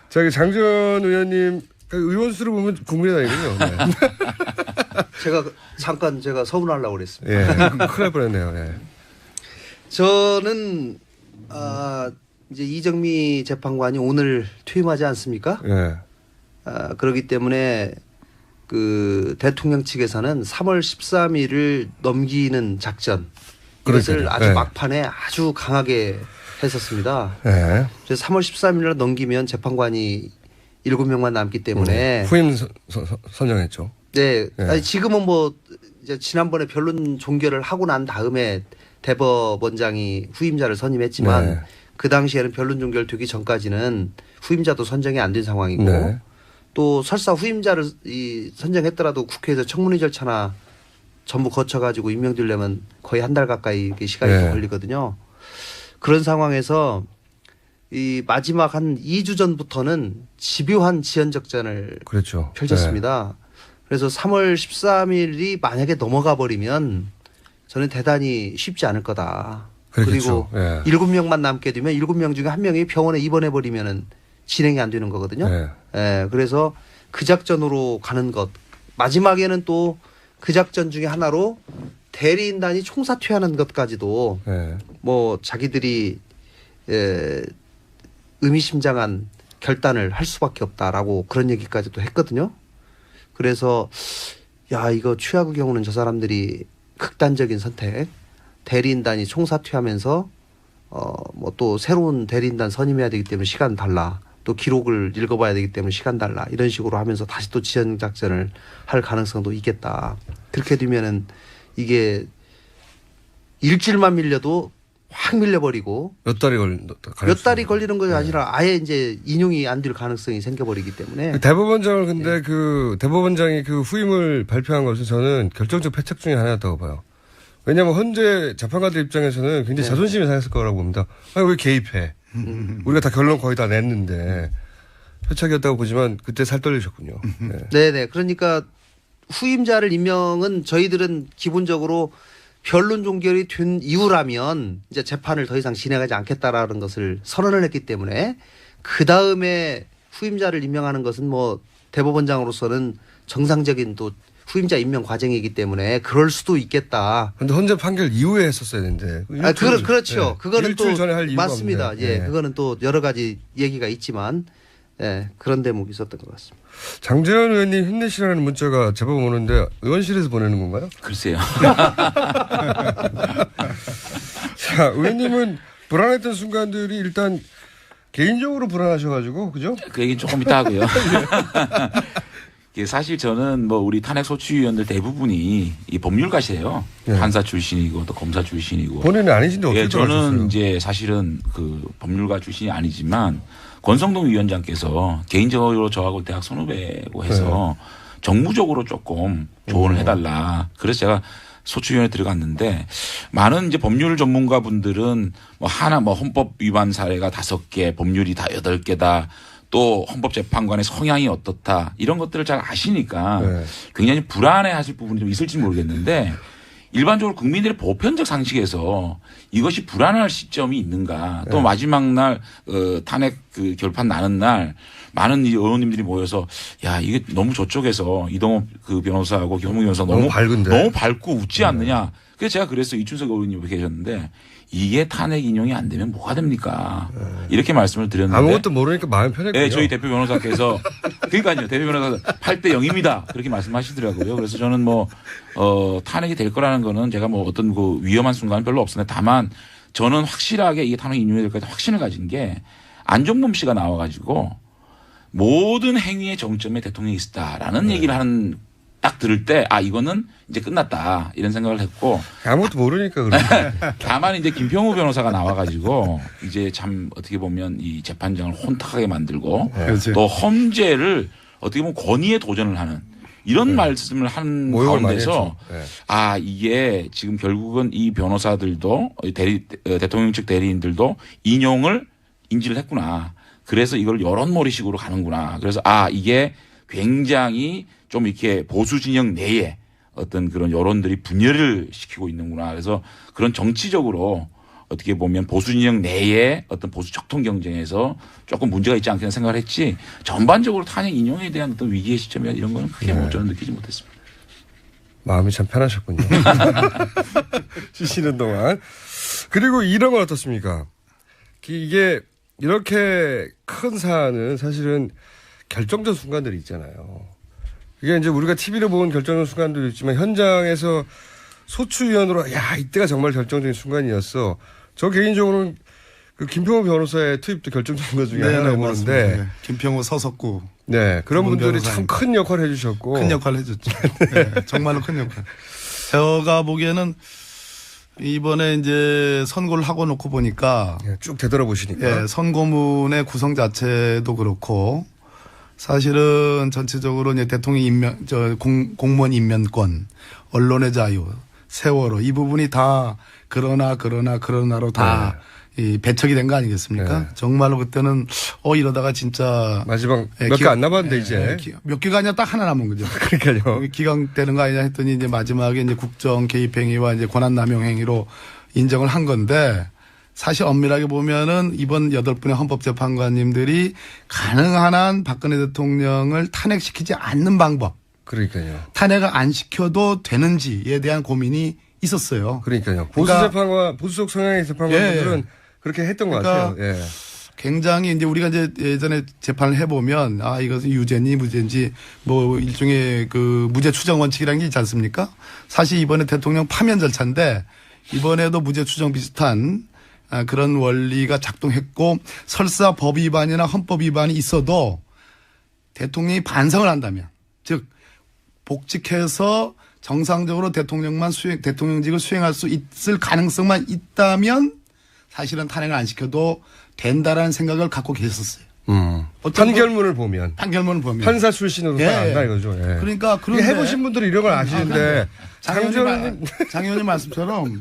저기 장전 의원님 그 의원 수를 보면 국민의당이군요. 네. 제가 서운하려고 그랬습니다. 예. 큰일 날 뻔했네요. 예. 저는 이제 이정미 재판관이 오늘 퇴임하지 않습니까? 예. 그렇기 때문에 그 대통령 측에서는 3월 13일을 넘기는 작전 이것을 그러니까요. 아주 네. 막판에 아주 강하게 했었습니다. 예. 그래서 3월 13일날 넘기면 재판관이 7명만 남기 때문에 후임 선정했죠. 네. 네. 아니, 지금은 뭐 이제 지난번에 변론 종결을 하고 난 다음에 대법원장이 후임자를 선임했지만 네. 그 당시에는 변론 종결되기 전까지는 후임자도 선정이 안 된 상황이고 네. 또 설사 후임자를 선정했더라도 국회에서 청문회 절차나 전부 거쳐가지고 임명되려면 거의 한 달 가까이 이게 시간이 네. 더 걸리거든요. 그런 상황에서 이 마지막 한 2주 전부터는 집요한 지연작전을 그렇죠. 펼쳤습니다. 그래서 3월 13일이 만약에 넘어가 버리면 저는 대단히 쉽지 않을 거다. 그렇겠죠. 그리고 예. 7명만 남게 되면 7명 중에 1명이 병원에 입원해 버리면은 진행이 안 되는 거거든요. 예. 예, 그래서 그 작전으로 가는 것. 마지막에는 또 그 작전 중에 하나로 대리인단이 총사퇴하는 것까지도 예. 뭐 자기들이 의미심장한 결단을 할 수밖에 없다라고 그런 얘기까지도 했거든요. 그래서 야 이거 최악의 경우는 저 사람들이 극단적인 선택 대리인단이 총사퇴하면서 뭐 또 새로운 대리인단 선임해야 되기 때문에 시간 달라 또 기록을 읽어봐야 되기 때문에 시간 달라 이런 식으로 하면서 다시 또 지연 작전을 할 가능성도 있겠다. 그렇게 되면은 이게 일주일만 밀려도 확 밀려버리고 몇 달이 몇 달이 걸리는 것이 아니라 아예 이제 인용이 안 될 가능성이 생겨버리기 때문에 대법원장을 근데 그 대법원장이 그 후임을 발표한 것은 저는 결정적 패착 중에 하나였다고 봐요. 왜냐하면 헌재 재판관들 입장에서는 굉장히 자존심이 상했을 거라고 봅니다. 아니, 왜 개입해? 우리가 다 결론 거의 다 냈는데 패착이었다고 보지만 그때 살 떨리셨군요. 네. 네네. 그러니까 후임자를 임명은 저희들은 기본적으로 변론 종결이 된 이후라면 이제 재판을 더 이상 진행하지 않겠다라는 것을 선언을 했기 때문에 그 다음에 후임자를 임명하는 것은 뭐 대법원장으로서는 정상적인 또 후임자 임명 과정이기 때문에 그럴 수도 있겠다. 근데 헌재 판결 이후에 했었어야 되는데. 그렇죠. 네. 그거는 일주일 또 전에 할 이유가 맞습니다. 없네. 예, 네. 그거는 또 여러 가지 얘기가 있지만 예, 그런 대목이 있었던 것 같습니다. 장재현 의원님 힘내시라는 문자가 제법 오는데 의원실에서 보내는 건가요? 글쎄요. 자, 의원님은 불안했던 순간들이 일단 개인적으로 불안하셔가지고 그죠? 그 얘기는 조금 이따 하고요. 사실 저는 뭐 우리 탄핵 소추위원들 대부분이 이 법률가시예요. 네. 판사 출신이고 또 검사 출신이고. 본인은 아니신데 어떻게 예, 들어가셨어요? 저는 이제 사실은 그 법률가 출신이 아니지만 권성동 위원장께서 개인적으로 저하고 대학 선후배고 해서 정무적으로 조금 조언을 해달라. 그래서 제가 소추위원회 들어갔는데 많은 이제 법률 전문가 분들은 뭐 하나 뭐 헌법 위반 사례가 5개, 법률이 다 8개다. 또 헌법재판관의 성향이 어떻다 이런 것들을 잘 아시니까 네. 굉장히 불안해하실 부분이 좀 있을지 모르겠는데 일반적으로 국민들의 보편적 상식에서 이것이 불안할 시점이 있는가 또 마지막 날 탄핵 그 결판 나는 날 많은 의원님들이 모여서 야 이게 너무 저쪽에서 이동호 그 변호사하고 김홍 변호사 너무 밝은데 너무 밝고 웃지 않느냐. 그래서 제가 그랬어요. 이춘석 의원님 계셨는데 이게 탄핵 인용이 안 되면 뭐가 됩니까? 이렇게 말씀을 드렸는데 아무것도 모르니까 마음이 편했군요. 네, 저희 대표 변호사께서 그러니까요. 대표 변호사가 8대 0입니다. 그렇게 말씀하시더라고요. 그래서 저는 뭐 탄핵이 될 거라는 거는 제가 뭐 어떤 그 위험한 순간은 별로 없었는데 다만 저는 확실하게 이게 탄핵 인용이 될 거다 확신을 가진 게 안종범 씨가 나와가지고 모든 행위의 정점에 대통령이 있었다라는 얘기를 하는 딱 들을 때 이거는 이제 끝났다 이런 생각을 했고 아무것도 모르니까 그래. 다만 이제 김평우 변호사가 나와가지고 이제 참 어떻게 보면 이 재판장을 혼탁하게 만들고 그렇죠. 또 험죄를 어떻게 보면 권위에 도전을 하는 이런 말씀을 한 모욕을 많이 가운데서 했죠. 이게 지금 결국은 이 변호사들도 대통령 측 대리인들도 인용을 인지를 했구나. 그래서 이걸 여론몰이식으로 가는구나. 그래서 이게 굉장히 좀 이렇게 보수 진영 내에 어떤 그런 여론들이 분열을 시키고 있는구나. 그래서 그런 정치적으로 어떻게 보면 보수 진영 내에 어떤 보수 적통 경쟁에서 조금 문제가 있지 않겠나 생각을 했지 전반적으로 탄핵 인용에 대한 어떤 위기의 시점이나 이런 거는 크게 뭐 저는 느끼지 못했습니다. 마음이 참 편하셨군요. 쉬시는 동안. 그리고 이런 건 어떻습니까? 이게 이렇게 큰 사안은 사실은 결정적 순간들이 있잖아요. 이게 이제 우리가 TV로 본 결정적 순간들도 있지만 현장에서 소추위원으로 이때가 정말 결정적인 순간이었어. 저 개인적으로는 그 김평호 변호사의 투입도 결정적인 것 중에 하나라고 보는데. 네. 김평호 서석구. 네. 그런 분들이 변호사님. 참 큰 역할을 해주셨고. 큰 역할을 해줬죠. 네. 정말로 큰 역할. 제가 보기에는 이번에 이제 선고를 하고 놓고 보니까 쭉 되돌아보시니까. 선고문의 구성 자체도 그렇고 사실은 전체적으로 이제 대통령 공무원 임면권, 언론의 자유, 세월호 이 부분이 다 그러나로 다 이 배척이 된 거 아니겠습니까? 네. 정말로 그때는 이러다가 진짜 마지막 몇 개 안 남았는데 이제. 몇 개가 아니라 딱 하나 남은 거죠. 그러니까요. 기각되는 거 아니냐 했더니 이제 마지막에 이제 국정 개입 행위와 이제 권한 남용 행위로 인정을 한 건데 사실 엄밀하게 보면은 이번 8분의 헌법재판관님들이 가능한 한 박근혜 대통령을 탄핵시키지 않는 방법. 그러니까요. 탄핵을 안 시켜도 되는지에 대한 고민이 있었어요. 그러니까요. 보수적 성향의 재판관들은 그렇게 했던 것 같아요. 예. 굉장히 이제 우리가 이제 예전에 재판을 해보면 이것은 유죄인지 무죄인지 뭐 일종의 그 무죄 추정 원칙이라는 게 있지 않습니까? 사실 이번에 대통령 파면 절차인데 이번에도 무죄 추정 비슷한 그런 원리가 작동했고 설사 법 위반이나 헌법 위반이 있어도 대통령이 반성을 한다면 즉 복직해서 정상적으로 대통령직을 수행할 수 있을 가능성만 있다면 사실은 탄핵을 안 시켜도 된다라는 생각을 갖고 계셨어요. 판결문을 보면. 판사 출신으로 안다 이거죠. 예. 그러니까 그런데 해보신 분들은 이런 걸 아시는데. 장 의원님 말씀처럼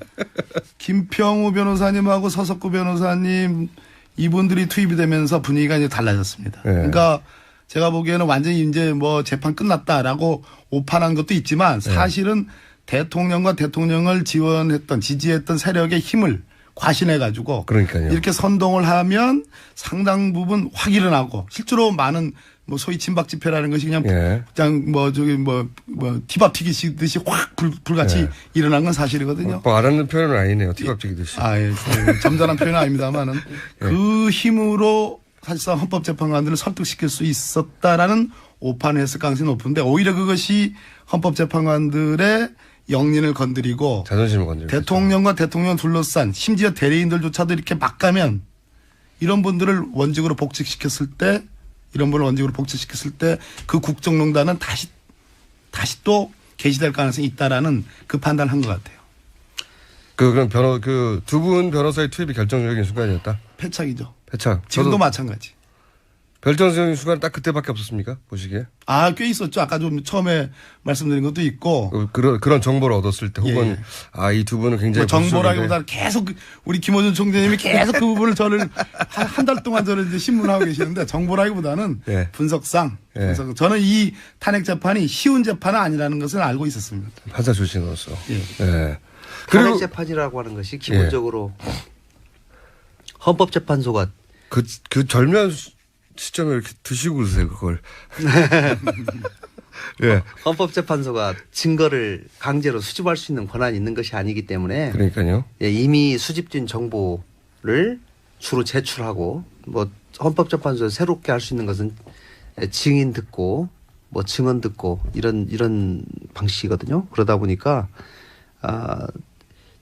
김평우 변호사님하고 서석구 변호사님 이분들이 투입이 되면서 분위기가 이제 달라졌습니다. 예. 그러니까 제가 보기에는 완전히 이제 뭐 재판 끝났다라고 오판한 것도 있지만 사실은 대통령과 대통령을 지지했던 세력의 힘을 과신해가지고 그러니까요. 이렇게 선동을 하면 상당 부분 확 일어나고 실제로 많은 뭐 소위 친박 집회라는 것이 그냥 티밥 튀기듯이 확 불같이 일어난 건 사실이거든요. 뭐 알았는 표현은 아니네요. 티밥 튀기듯이. 점잖은 표현은 아닙니다만은 그 힘으로 사실상 헌법재판관들을 설득시킬 수 있었다라는 오판을 했을 가능성이 높은데 오히려 그것이 헌법재판관들의 영린을 건드리고 자존심을 건드리고 대통령과 대통령 둘러싼 심지어 대리인들조차도 이렇게 막 가면 이런 분들을 원직으로 복직시켰을 때 그 국정농단은 다시 또 개시될 가능성이 있다라는 그 판단을 한 것 같아요. 그럼 두 분 변호사의 투입이 결정적인 순간이었다? 패착이죠. 패착. 지금도 마찬가지. 결정적인 순간 딱 그때밖에 없었습니까? 보시기에? 꽤 있었죠. 아까 좀 처음에 말씀드린 것도 있고. 그런 정보를 얻었을 때 혹은 이 두 분은 굉장히 정보라기보다는 계속 우리 김어준 총재님이 계속 그 부분을 저를 한 달 동안 저를 이제 신문하고 계시는데 정보라기보다는 분석상 저는 이 탄핵 재판이 쉬운 재판은 아니라는 것을 알고 있었습니다. 판사 출신으로서. 탄핵 재판이라고 하는 것이 기본적으로 헌법재판소가 그 절묘한 시점에 이렇게 드시고 그러세요, 그걸. 헌법재판소가 증거를 강제로 수집할 수 있는 권한이 있는 것이 아니기 때문에. 그러니까요. 이미 수집된 정보를 주로 제출하고 뭐 헌법재판소에 새롭게 할 수 있는 것은 증인 듣고 뭐 증언 듣고 이런 방식이거든요. 그러다 보니까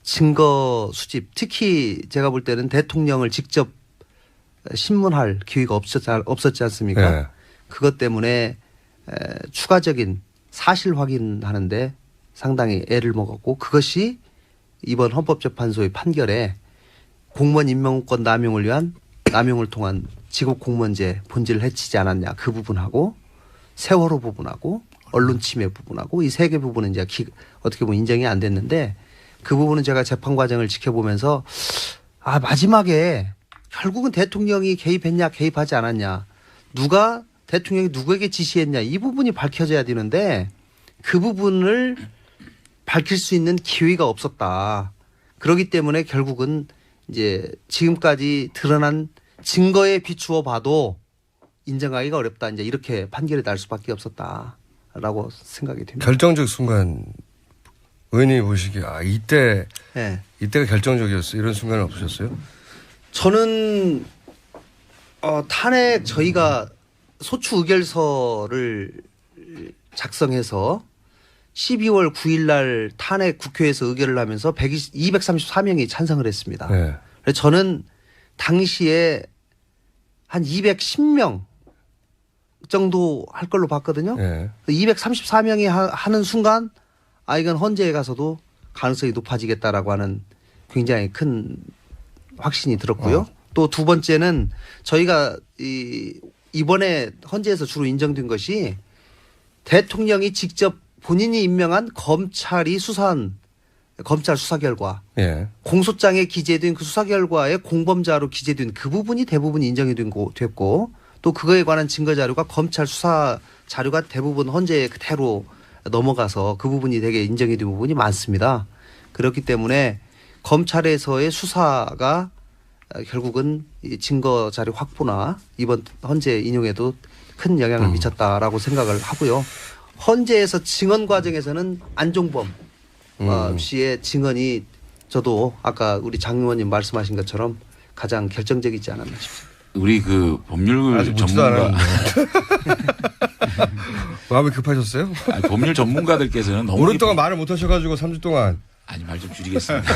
증거 수집 특히 제가 볼 때는 대통령을 직접 신문할 기회가 없었지 않습니까? 그것 때문에 추가적인 사실 확인하는데 상당히 애를 먹었고 그것이 이번 헌법재판소의 판결에 공무원 임명권 남용을 위한 남용을 통한 지급 공무원제 본질을 해치지 않았냐 그 부분하고 세월호 부분하고 언론 침해 부분하고 이 세 개 부분은 이제 어떻게 보면 인정이 안 됐는데 그 부분은 제가 재판 과정을 지켜보면서 마지막에 결국은 대통령이 개입했냐 개입하지 않았냐 누가 대통령이 누구에게 지시했냐 이 부분이 밝혀져야 되는데 그 부분을 밝힐 수 있는 기회가 없었다. 그렇기 때문에 결국은 이제 지금까지 드러난 증거에 비추어 봐도 인정하기가 어렵다. 이제 이렇게 판결이 날 수밖에 없었다라고 생각이 됩니다. 결정적 순간 의원님이 보시기에 이때 네. 이때가 결정적이었어 이런 순간은 없으셨어요? 저는 탄핵 저희가 소추 의결서를 작성해서 12월 9일 날 탄핵 국회에서 의결을 하면서 234명이 찬성을 했습니다. 네. 그래서 저는 당시에 한 210명 정도 할 걸로 봤거든요. 네. 234명이 하는 순간 이건 헌재에 가서도 가능성이 높아지겠다라고 하는 굉장히 큰 확신이 들었고요. 또 두 번째는 저희가 이번에 헌재에서 주로 인정된 것이 대통령이 직접 본인이 임명한 검찰이 수사한 검찰 수사 결과 예. 공소장에 기재된 그 수사 결과에 공범자로 기재된 그 부분이 대부분 인정이 됐고 또 그거에 관한 증거 자료가 검찰 수사 자료가 대부분 헌재에 그대로 넘어가서 그 부분이 되게 인정이 된 부분이 많습니다. 그렇기 때문에 검찰에서의 수사가 결국은 이 증거 자료 확보나 이번 헌재 인용에도 큰 영향을 미쳤다라고 생각을 하고요. 헌재에서 증언 과정에서는 안종범 씨의 증언이 저도 아까 우리 장 의원님 말씀하신 것처럼 가장 결정적이지 않았나 싶습니다. 우리 그 법률 아직 묻지도 전문가 않았는데. 마음이 급하셨어요? 법률 전문가들께서는 너무 오랫동안 말을 못 하셔가지고 3주 동안. 말 좀 줄이겠습니다.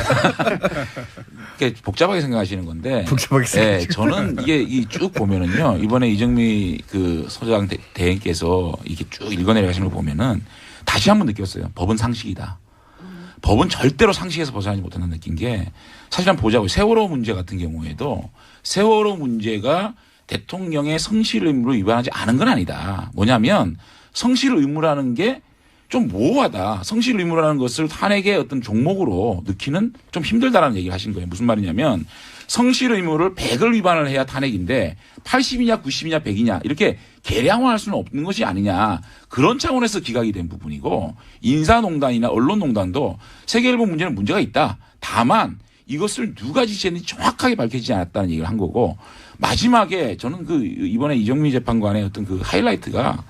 그러니까 복잡하게 생각하시는 건데. 복잡하게 생각하시는 저는 이게 쭉 보면은요. 이번에 이정미 그 소장 대행께서 이게 쭉 읽어내려가시는 거 보면은 다시 한번 느꼈어요. 법은 상식이다. 법은 절대로 상식에서 벗어나지 못한다는 느낀 게 사실 한번 보자고요. 세월호 문제 같은 경우에도 세월호 문제가 대통령의 성실 의무를 위반하지 않은 건 아니다. 뭐냐면 성실 의무라는 게 좀 모호하다. 성실 의무라는 것을 탄핵의 어떤 종목으로 넣기는 좀 힘들다라는 얘기를 하신 거예요. 무슨 말이냐면 성실 의무를 100을 위반을 해야 탄핵인데 80이냐 90이냐 100이냐 이렇게 계량화할 수는 없는 것이 아니냐. 그런 차원에서 기각이 된 부분이고 인사농단이나 언론농단도 세계일보 문제는 문제가 있다. 다만 이것을 누가 지시했는지 정확하게 밝혀지지 않았다는 얘기를 한 거고 마지막에 저는 그 이번에 이정미 재판관의 어떤 그 하이라이트가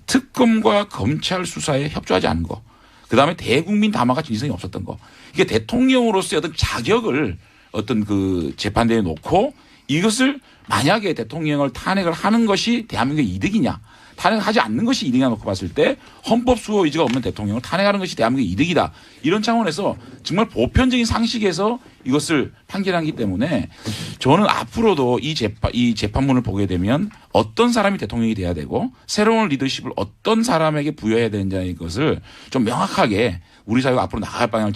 특검과 검찰 수사에 협조하지 않은 거. 그다음에 대국민 담화가 진성이 없었던 거. 이게 대통령으로서의 어떤 자격을 어떤 그 재판대에 놓고 이것을 만약에 대통령을 탄핵을 하는 것이 대한민국의 이득이냐. 탄핵하지 않는 것이 이득이냐 놓고 봤을 때 헌법 수호 의지가 없는 대통령을 탄핵하는 것이 대한민국의 이득이다. 이런 차원에서 정말 보편적인 상식에서 이것을 판결하기 때문에 저는 앞으로도 이 재판문을 보게 되면 어떤 사람이 대통령이 돼야 되고 새로운 리더십을 어떤 사람에게 부여해야 되는지의 것을 좀 명확하게 우리 사회가 앞으로 나갈 방향을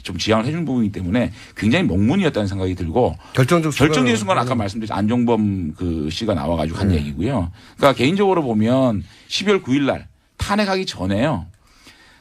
좀 지향을 해준 부분이기 때문에 굉장히 목문이었다는 생각이 들고 결정적인 순간 아까 말씀드린 안종범 그 씨가 나와가지고 한 얘기고요. 그러니까 개인적으로 보면 12월 9일 날 탄핵하기 전에요.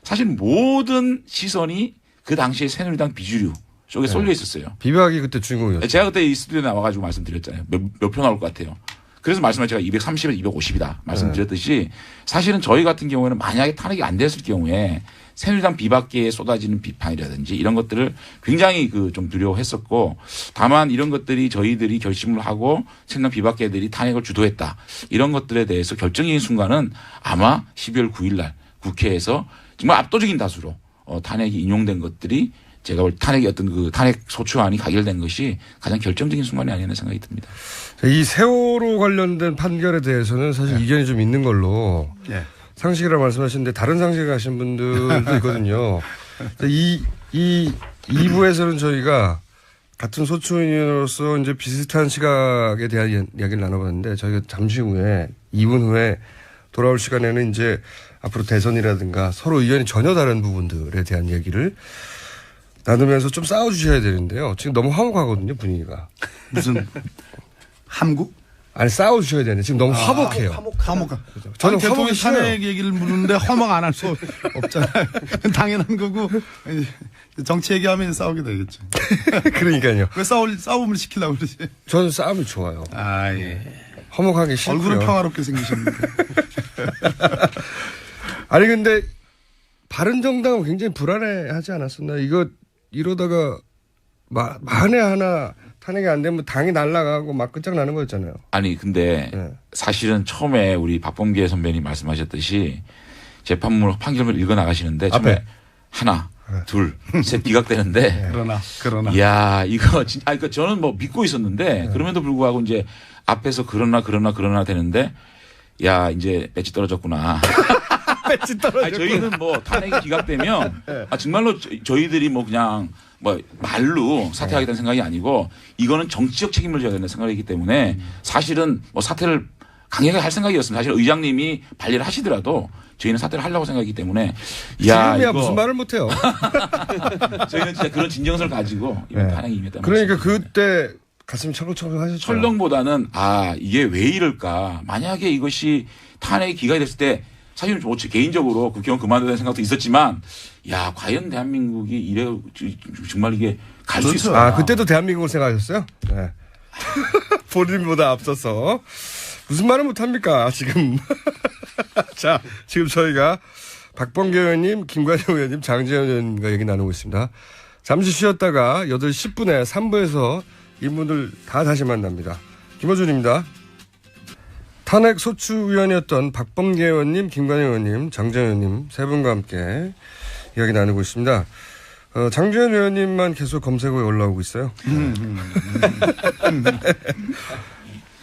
사실 모든 시선이 그 당시에 새누리당 비주류 쪽에 쏠려 있었어요. 비박이 그때 주인공이었어요. 제가 그때 이 스튜디오에 나와가지고 말씀드렸잖아요. 몇 표 나올 것 같아요. 그래서 말씀을 제가 230에서 250이다 말씀드렸듯이 사실은 저희 같은 경우에는 만약에 탄핵이 안 됐을 경우에 새누리당 비박계에 쏟아지는 비판이라든지 이런 것들을 굉장히 좀 두려워했었고 다만 이런 것들이 저희들이 결심을 하고 새누리당 비박계들이 탄핵을 주도했다. 이런 것들에 대해서 결정적인 순간은 아마 12월 9일 날 국회에서 정말 압도적인 다수로 탄핵이 인용된 것들이 제가 볼 탄핵의 어떤 그 탄핵 소추안이 가결된 것이 가장 결정적인 순간이 아니었나 생각이 듭니다. 이 세월호 관련된 판결에 대해서는 사실 이견이 좀 있는 걸로 상식이라고 말씀하시는데 다른 상식을 가신 분들도 있거든요. 이 2부에서는 저희가 같은 소추인으로서 이제 비슷한 시각에 대한 이야기를 나눠봤는데 저희가 잠시 후에 2분 후에 돌아올 시간에는 이제 앞으로 대선이라든가 서로 의견이 전혀 다른 부분들에 대한 얘기를 나누면서 좀 싸워주셔야 되는데요. 지금 너무 화목하거든요, 분위기가. 무슨 함국? 아니, 싸워주셔야 되는데 지금 너무 화목해요. 화목한. 저는 대통령 화목이 싫어요. 탄핵 얘기를 물었는데 화목 안 할 수 없잖아요. 당연한 거고 정치 얘기하면 싸우게 되겠죠. 그러니까요. 왜 싸움을 시키려고 그러지? 저는 싸움이 좋아요. 아 예. 화목하기 싫고요. 얼굴은 평화롭게 생기셨는데. 아니 근데 바른정당은 굉장히 불안해하지 않았었나? 이거 이러다가 만에 하나 탄핵이 안 되면 당이 날아가고 막 끝장나는 거였잖아요. 아니 근데 네. 사실은 처음에 우리 박범계 선배님 말씀하셨듯이 재판문 판결문을 읽어 나가시는데 처음에 앞에. 하나, 둘, 셋 기각되는데 그러나. 이야 이거 진짜 그러니까 저는 뭐 믿고 있었는데 그럼에도 불구하고 이제 앞에서 그러나 되는데 야 이제 배치 떨어졌구나. 배치 떨어졌구나. 아니, 저희는 뭐 탄핵이 기각되면 정말로 저희들이 뭐 그냥 뭐 말로 사퇴하겠다는 생각이 아니고 이거는 정치적 책임을 져야 된다는 생각이기 때문에 사실은 뭐 사퇴를 강하게 할 생각이었습니다. 사실 의장님이 발리를 하시더라도 저희는 사퇴를 하려고 생각이기 때문에 지금이야 이거 무슨 말을 못해요. 저희는 진짜 그런 진정성을 가지고 이번 네. 탄핵이 임했다. 그러니까 그때 가슴이 철렁철렁 하셨죠. 철렁보다는 이게 왜 이럴까. 만약에 이것이 탄핵이 기각이 됐을 때 사실은 뭐 개인적으로 국회의원 그만두는 생각도 있었지만 야 과연 대한민국이 이래 정말 이게 갈 수 있을까. 아 그때도 대한민국을 생각하셨어요? 네. 본인보다 앞서서 무슨 말을 못합니까 지금. 자 지금 저희가 박범계 의원님, 김관영 의원님, 장재현 의원님과 얘기 나누고 있습니다. 잠시 쉬었다가 8시 10분에 3부에서 이분들 다 다시 만납니다. 김어준입니다. 탄핵 소추위원이었던 박범계 의원님, 김관영 의원님, 장재현 의원님 세 분과 함께 이야기 나누고 있습니다. 장재현 의원님만 계속 검색어에 올라오고 있어요.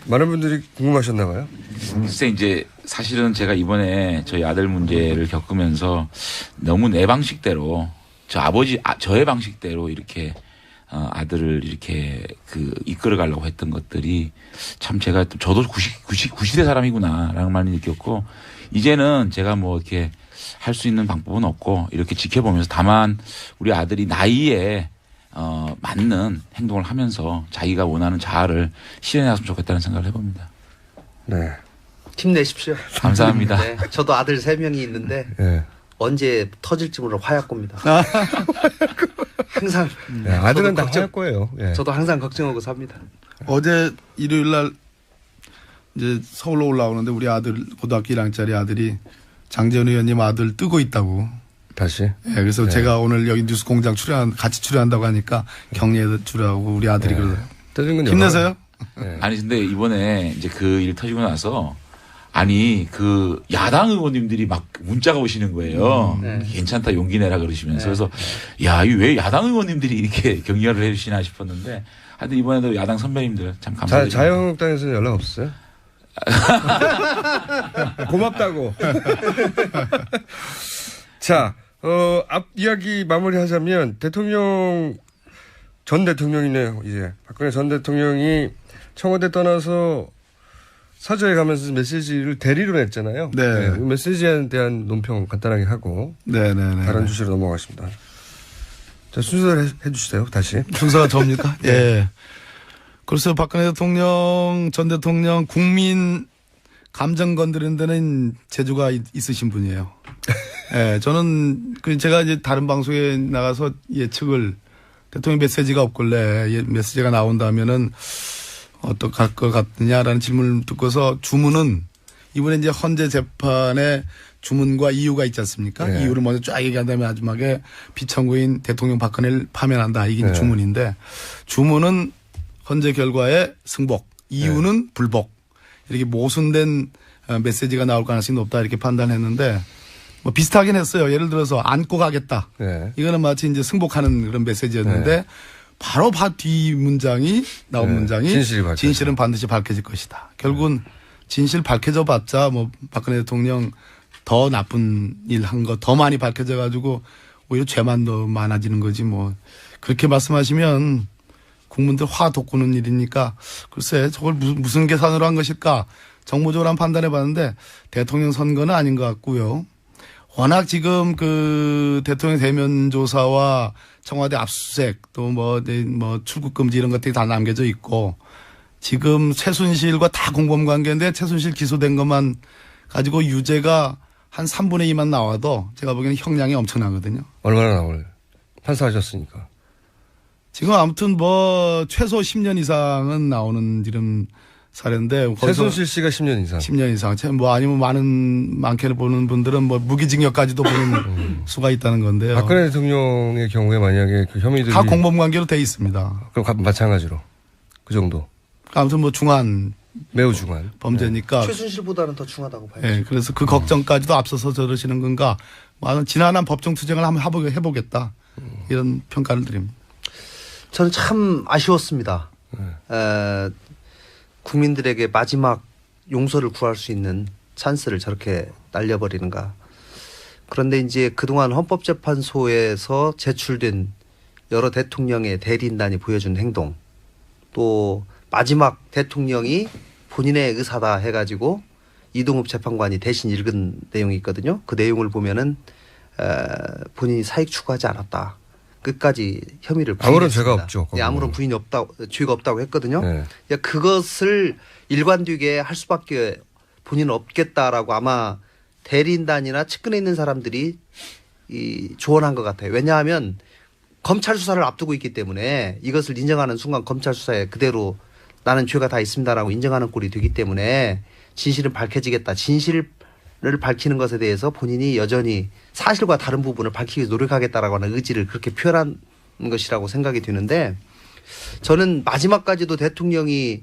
많은 분들이 궁금하셨나 봐요. 글쎄 이제 사실은 제가 이번에 저희 아들 문제를 겪으면서 너무 내 방식대로 저의 방식대로 이렇게 아들을 이렇게 이끌어 가려고 했던 것들이 참 제가 저도 90대 사람이구나라는 말을 느꼈고 이제는 제가 뭐 이렇게 할 수 있는 방법은 없고 이렇게 지켜보면서 다만 우리 아들이 나이에 맞는 행동을 하면서 자기가 원하는 자아를 실현했으면 좋겠다는 생각을 해봅니다. 네. 힘내십시오. 감사합니다. 네, 저도 아들 3명이 있는데 네. 언제 터질지 모르는 화약고입니다. 항상 네, 아들은 다 걱정- 할 거예요. 네. 저도 항상 걱정하고 삽니다. 어제 일요일 날 이제 서울로 올라오는데 우리 아들 고등학교 1학년짜리 아들이 장재현 의원님 아들 뜨고 있다고. 다시. 예, 그래서 제가 오늘 여기 뉴스 공장 같이 출연한다고 하니까 격려해 주라고 우리 아들이 그러더라고요. 떠든 건 힘내세요. 네. 아니 근데 이번에 이제 그 일 터지고 나서 아니 야당 의원님들이 막 문자가 오시는 거예요. 괜찮다 용기 내라 그러시면서 그래서 야, 이 왜 야당 의원님들이 이렇게 격려를 해주시나 싶었는데 하여튼 이번에도 야당 선배님들 참 감사드립니다. 자유한국당에서는 연락 없어요? 고맙다고. 자, 앞 이야기 마무리하자면 전 대통령이네요. 이제 박근혜 전 대통령이 청와대 떠나서 사저에 가면서 메시지를 대리로 냈잖아요. 네. 그 메시지에 대한 논평 간단하게 하고 네네네. 다른 주제로 넘어가겠습니다. 자, 순서대로 해주세요. 다시. 순서가 접니까? 예. 그래서 박근혜 대통령, 전 대통령 국민 감정 건드리는 데는 재주가 있으신 분이에요. 예, 저는 제가 이제 다른 방송에 나가서 예측을 대통령 메시지가 없길래 메시지가 나온다면은 어떡할 것 같느냐라는 질문을 듣고서 주문은 이번에 이제 헌재 재판의 주문과 이유가 있지 않습니까? 네. 이유를 먼저 쫙 얘기한 다음에 마지막에 피청구인 대통령 박근혜를 파면한다. 이게 이제 주문인데 주문은 헌재 결과의 승복, 이유는 불복. 이렇게 모순된 메시지가 나올 가능성이 높다 이렇게 판단했는데 뭐 비슷하긴 했어요. 예를 들어서 안고 가겠다. 네. 이거는 마치 이제 승복하는 그런 메시지였는데 바로 뒤 문장이 나온 문장이 진실은 반드시 밝혀질 것이다. 결국은 진실 밝혀져 봤자 뭐 박근혜 대통령 더 나쁜 일 한 거 더 많이 밝혀져 가지고 오히려 죄만 더 많아지는 거지 뭐 그렇게 말씀하시면 국민들 화 돋구는 일이니까 글쎄 저걸 무슨 계산으로 한 것일까 정무적으로 한번 판단해 봤는데 대통령 선거는 아닌 것 같고요. 워낙 지금 그 대통령 대면 조사와 청와대 압수수색 또 뭐 출국 금지 이런 것들이 다 남겨져 있고 지금 최순실과 다 공범 관계인데 최순실 기소된 것만 가지고 유죄가 한 3분의 2만 나와도 제가 보기에는 형량이 엄청나거든요. 얼마나 나올 판사하셨으니까. 지금 아무튼 뭐 최소 10년 이상은 나오는 지금 사례인데 최순실 씨가 10년 이상. 10년 이상. 뭐 아니면 많게는 보는 분들은 뭐 무기징역까지도 보는 수가 있다는 건데요. 박근혜 대통령의 경우에 만약에 그 혐의들이 다 공범 관계로 돼 있습니다. 그럼 마찬가지로 그 정도. 아무튼 뭐 중한 매우 중한 범죄니까. 최순실보다는 더 중하다고 봐야죠. 네, 그래서 그 걱정까지도 앞서서 저러시는 건가. 뭐 지난한 법정 투쟁을 한번 해보겠다. 이런 평가를 드립니다. 저는 참 아쉬웠습니다. 국민들에게 마지막 용서를 구할 수 있는 찬스를 저렇게 날려버리는가. 그런데 이제 그동안 헌법재판소에서 제출된 여러 대통령의 대리인단이 보여준 행동, 또 마지막 대통령이 본인의 의사다 해가지고 이동욱 재판관이 대신 읽은 내용이 있거든요. 그 내용을 보면은 본인이 사익 추구하지 않았다. 끝까지 혐의를 부인했습니다. 아무런 죄가 없죠. 네, 아무런 부인이 없다, 죄가 없다고 했거든요. 네. 그것을 일관되게 할 수밖에 본인은 없겠다라고 아마 대리인단이나 측근에 있는 사람들이 조언한 것 같아요. 왜냐하면 검찰 수사를 앞두고 있기 때문에 이것을 인정하는 순간 검찰 수사에 그대로 나는 죄가 다 있습니다라고 인정하는 꼴이 되기 때문에 진실은 밝혀지겠다. 진실을 밝히는 것에 대해서 본인이 여전히 사실과 다른 부분을 밝히기 위해서 노력하겠다라고 하는 의지를 그렇게 표현한 것이라고 생각이 드는데 저는 마지막까지도 대통령이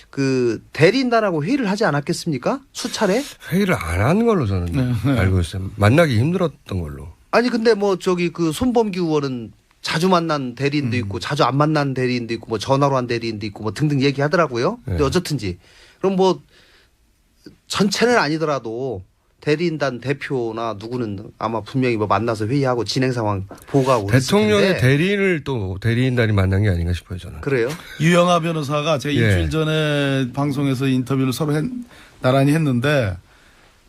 그 대리인단하고 회의를 하지 않았겠습니까? 수차례? 회의를 안 한 걸로 저는 알고 있어요. 만나기 힘들었던 걸로. 아니 근데 뭐 저기 그 손범규 의원은 자주 만난 대리인도 있고 자주 안 만난 대리인도 있고 뭐 전화로 한 대리인도 있고 뭐 등등 얘기하더라고요. 근데 어쨌든지 그럼 뭐 전체는 아니더라도 대리인단 대표나 누구는 아마 분명히 뭐 만나서 회의하고 진행 상황 보고하고 대통령의 대리인을 또 대리인단이 만난 게 아닌가 싶어요 저는. 그래요? 유영하 변호사가 제가 예. 일주일 전에 방송에서 인터뷰를 서로 나란히 했는데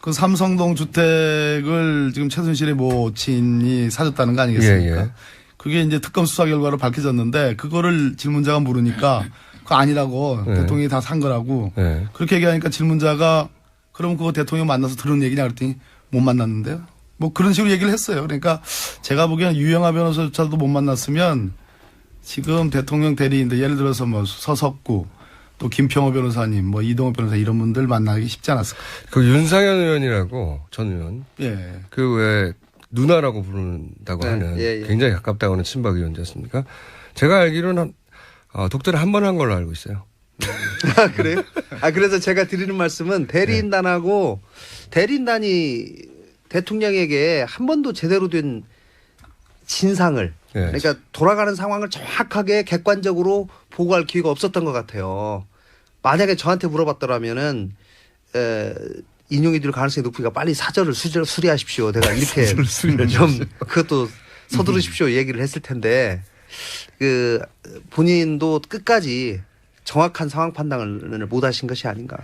그 삼성동 주택을 지금 최순실의 모친이 사줬다는 거 아니겠습니까? 예, 예. 그게 이제 특검 수사 결과로 밝혀졌는데 그거를 질문자가 물으니까 그거 아니라고 예. 대통령이 다 산 거라고 예. 그렇게 얘기하니까 질문자가 그럼 그거 대통령 만나서 들은 얘기냐 그랬더니 못 만났는데요. 뭐 그런 식으로 얘기를 했어요. 그러니까 제가 보기에는 유영하 변호사조차도 못 만났으면 지금 대통령 대리인들 예를 들어서 뭐 서석구 또 김평호 변호사님 뭐 이동호 변호사 이런 분들 만나기 쉽지 않았을까. 그 윤상현 의원이라고 전 의원. 예. 그 왜 누나라고 부른다고 네, 하는 예, 예. 굉장히 가깝다고 하는 친박 의원이었습니까? 제가 알기로는 독대를 한 번 한 걸로 알고 있어요. 아, 그래요? 그래서 제가 드리는 말씀은 대리인단하고 대리인단이 대통령에게 한 번도 제대로 된 진상을 그러니까 돌아가는 상황을 정확하게 객관적으로 보고할 기회가 없었던 것 같아요. 만약에 저한테 물어봤더라면은 인용이 될 가능성이 높으니까 빨리 사절을 수리하십시오. 내가 이렇게 좀 그것도 서두르십시오 얘기를 했을 텐데 그 본인도 끝까지 정확한 상황 판단을 못 하신 것이 아닌가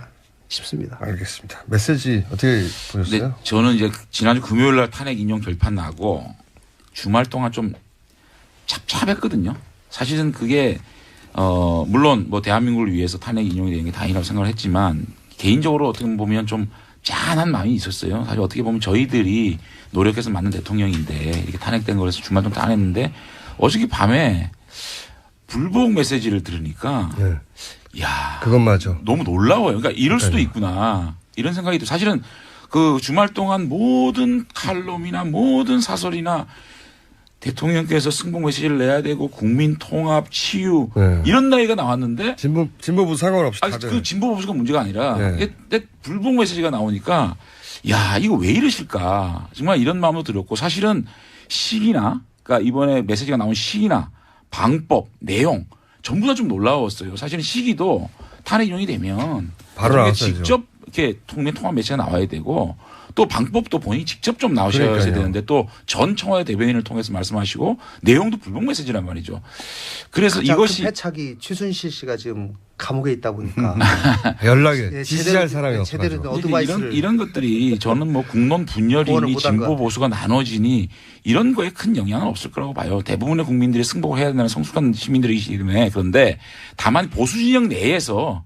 싶습니다. 알겠습니다. 메시지 어떻게 보셨어요? 네, 저는 이제 지난주 금요일 날 탄핵 인용 결판 나고 주말 동안 좀 찹찹했거든요. 사실은 그게 물론 뭐 대한민국을 위해서 탄핵 인용이 되는 게 다행이라고 생각을 했지만 개인적으로 어떻게 보면 좀 짠한 마음이 있었어요. 사실 어떻게 보면 저희들이 노력해서 만든 대통령인데 이렇게 탄핵된 거라서 주말 동안 안 했는데 어저께 밤에 불복 메시지를 들으니까 야, 그건 맞아. 너무 놀라워요. 그러니까 이럴 수도 있구나. 이런 생각이 들. 사실은 그 주말 동안 모든 칼럼이나 모든 사설이나 대통령께서 승복 메시지를 내야 되고 국민 통합, 치유 이런 나이가 나왔는데 진보부 상관없이 다들. 그 진보 보수가 문제가 아니라 이게 불복 메시지가 나오니까 야 이거 왜 이러실까 정말 이런 마음도 들었고 사실은 시기나 그러니까 이번에 메시지가 나온 시기나 방법, 내용 전부 다 좀 놀라웠어요. 사실은 시기도 탄핵 인용이 되면 바로 나왔어야죠. 직접 이렇게 통합 메시지가 나와야 되고 또 방법도 본인이 직접 좀 나오셔야 그러니까요. 되는데 또 전 청와대 대변인을 통해서 말씀하시고 내용도 불복 메시지란 말이죠. 그래서 이것이 패착이 최순실 씨가 지금 감옥에 있다 보니까 연락에 예, 지지할 사람이 제대로 없어서. 어드바이스를 이런 것들이 저는 뭐 국론 구원을 분열이니 못한 것 진보 같아요. 보수가 나눠지니 이런 거에 큰 영향은 없을 거라고 봐요. 대부분의 국민들이 승복을 해야 된다는 성숙한 시민들이기 때문에. 그런데 다만 보수 진영 내에서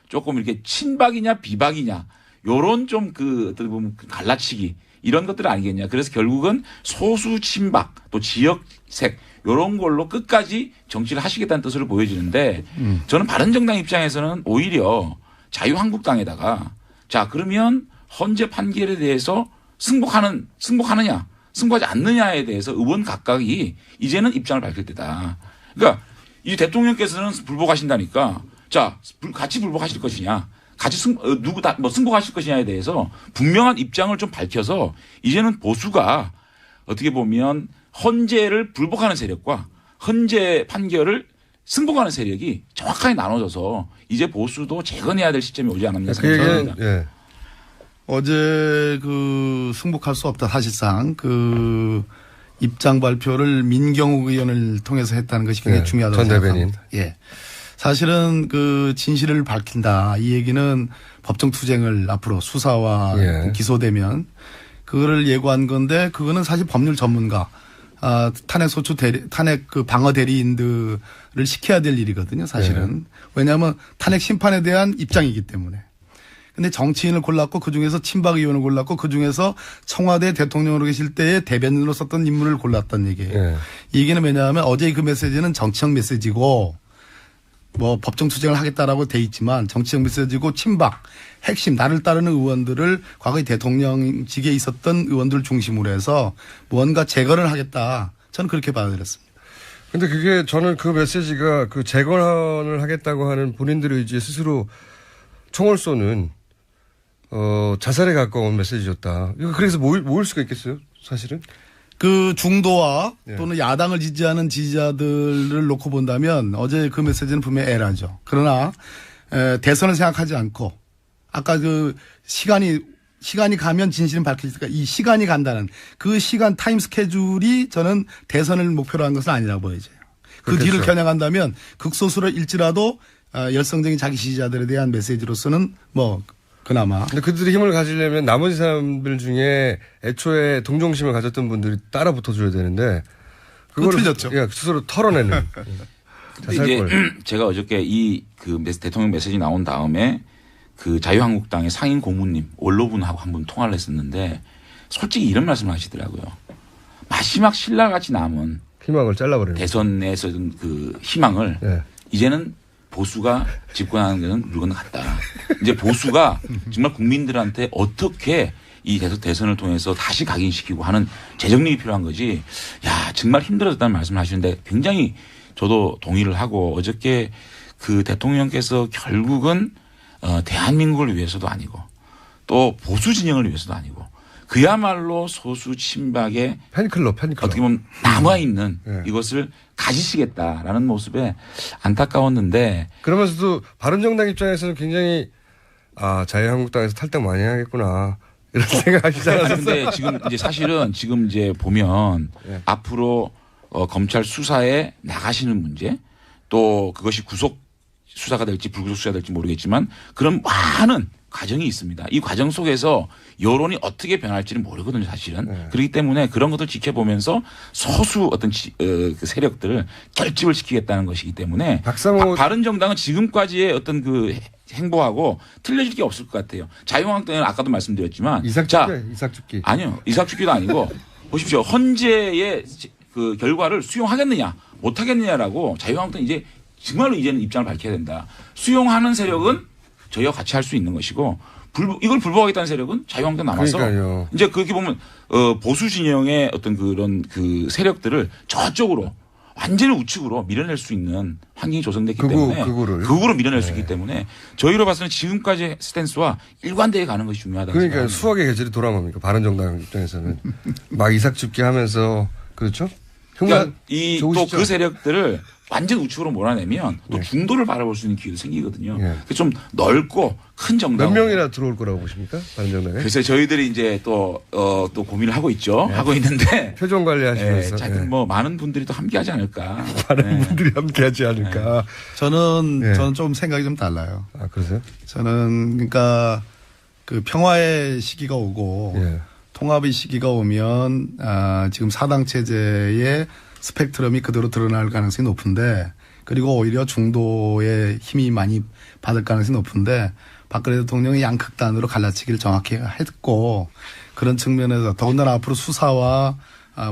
조금 이렇게 친박이냐 비박이냐 요런 좀 그 어떻게 보면 갈라치기 이런 것들 아니겠냐. 그래서 결국은 소수 친박 또 지역색 요런 걸로 끝까지 정치를 하시겠다는 뜻으로 보여지는데 저는 바른정당 입장에서는 오히려 자유한국당에다가 자 그러면 헌재 판결에 대해서 승복하느냐 승복하지 않느냐에 대해서 의원 각각이 이제는 입장을 밝힐 때다. 그러니까 이 대통령께서는 불복하신다니까 자 같이 불복하실 것이냐 같이 누구 다 뭐 승복하실 것이냐에 대해서 분명한 입장을 좀 밝혀서 이제는 보수가 어떻게 보면 헌재를 불복하는 세력과 헌재 판결을 승복하는 세력이 정확하게 나눠져서 이제 보수도 재건해야 될 시점이 오지 않았나 그 얘기는 생각합니다. 예. 어제 그 승복할 수 없다 사실상 그 입장 발표를 민경욱 의원을 통해서 했다는 것이 굉장히 예, 중요하다고 전 대변인. 생각합니다. 예. 사실은 그 진실을 밝힌다. 이 얘기는 법정 투쟁을 앞으로 수사와 예. 기소되면 그거를 예고한 건데 그거는 사실 법률 전문가 탄핵 소추 탄핵 그 방어 대리인들을 시켜야 될 일이거든요. 사실은. 왜냐하면 탄핵 심판에 대한 입장이기 때문에. 근데 정치인을 골랐고 그중에서 친박 의원을 골랐고 그중에서 청와대 대통령으로 계실 때의 대변인으로 썼던 인물을 골랐다는 얘기예요. 예. 이 얘기는 왜냐하면 어제 그 메시지는 정치적 메시지고 뭐 법정 투쟁을 하겠다라고 돼 있지만 정치적 메시지고 친박 핵심 나를 따르는 의원들을 과거에 대통령직에 있었던 의원들 중심으로 해서 무언가 재건을 하겠다. 저는 그렇게 받아들였습니다. 근데 그게 저는 그 메시지가 그 재건을 하겠다고 하는 본인들의 의지에 스스로 총을 쏘는 자살에 가까운 메시지였다. 이거 그래서 모일 수가 있겠어요? 사실은? 그 중도와 예. 또는 야당을 지지하는 지지자들을 놓고 본다면 어제 그 메시지는 분명히 에라죠. 그러나 대선을 생각하지 않고 아까 그 시간이 가면 진실은 밝혀지니까 이 시간이 간다는 그 시간 타임 스케줄이 저는 대선을 목표로 한 것은 아니라고 보여져요. 그 그렇겠죠. 뒤를 겨냥한다면 극소수일지라도 열성적인 자기 지지자들에 대한 메시지로서는 뭐 그나마. 근데 그들이 힘을 가지려면 나머지 사람들 중에 애초에 동정심을 가졌던 분들이 따라 붙어줘야 되는데 그거 틀렸죠. 예, 스스로 털어내는 이제 자살골. 제가 어저께 이 그 대통령 메시지 나온 다음에 그 자유한국당의 상임 고문님 원로분하고 한번 통화를 했었는데 솔직히 이런 말씀을 하시더라고요. 마지막 신라같이 남은 희망을 잘라버리는. 대선에서 그 희망을 예. 이제는 보수가 집권하는 데는 물건 같다. 이제 보수가 정말 국민들한테 어떻게 이 대선을 통해서 다시 각인시키고 하는 재정립이 필요한 거지. 야, 정말 힘들어졌다는 말씀을 하시는데 굉장히 저도 동의를 하고 어저께 그 대통령께서 결국은 대한민국을 위해서도 아니고 또 보수 진영을 위해서도 아니고 그야말로 소수 친박의 팬클럽. 어떻게 보면 남아있는 네. 이것을 가지시겠다라는 모습에 안타까웠는데 그러면서도 바른정당 입장에서는 굉장히 자유한국당에서 탈당 많이 하겠구나 이런 생각하시지 않았어요? 근데 지금 이제 사실은 지금 이제 보면 네. 앞으로 검찰 수사에 나가시는 문제 또 그것이 구속 수사가 될지 불구속 수사가 될지 모르겠지만 그런 많은 과정이 있습니다. 이 과정 속에서 여론이 어떻게 변할지는 모르거든요, 사실은. 네. 그렇기 때문에 그런 것들 지켜보면서 소수 어떤 그 세력들을 결집을 시키겠다는 것이기 때문에 박상호 바른정당은 지금까지의 어떤 그 행보하고 틀려질 게 없을 것 같아요. 자유한국당은 아까도 말씀드렸지만 이삭죽기. 아니요. 이삭죽기도 아니고 보십시오. 헌재의 그 결과를 수용하겠느냐 못하겠느냐라고 자유한국당은 이제 정말로 이제는 입장을 밝혀야 된다. 수용하는 세력은 저희와 같이 할 수 있는 것이고 이걸 불복하겠다는 세력은 자유한국당 남아서 그러니까요. 이제 그렇게 보면 보수 진영의 어떤 그런 그 세력들을 저쪽으로 완전히 우측으로 밀어낼 수 있는 환경이 조성됐기 때문에 극우로 밀어낼 수 있기 때문에 저희로 봐서는 지금까지의 스탠스와 일관되게 가는 것이 중요하다고 그러니까 생각합니다. 수학의 계절이 돌아옵니까 바른정당 입장에서는 막 이삭죽기 하면서 그렇죠? 그러니까 이 또 좋으시죠? 그 세력들을 완전 우측으로 몰아내면 또 네. 중도를 바라볼 수 있는 기회도 생기거든요. 네. 그래서 좀 넓고 큰 정당. 몇 명이나 들어올 거라고 보십니까? 바른정당에? 그래서 저희들이 이제 또 고민을 하고 있죠. 네. 하고 있는데. 표정 관리하시면서. 하여튼 뭐 많은 분들이 또 함께 하지 않을까. 많은 분들이 함께 하지 않을까. 저는 예. 좀 생각이 좀 달라요. 아, 그러세요? 저는 그러니까 그 평화의 시기가 오고 예. 통합의 시기가 오면 지금 사당 체제의 스펙트럼이 그대로 드러날 가능성이 높은데 그리고 오히려 중도의 힘이 많이 받을 가능성이 높은데 박근혜 대통령이 양극단으로 갈라치기를 정확히 했고 그런 측면에서 더군다나 앞으로 수사와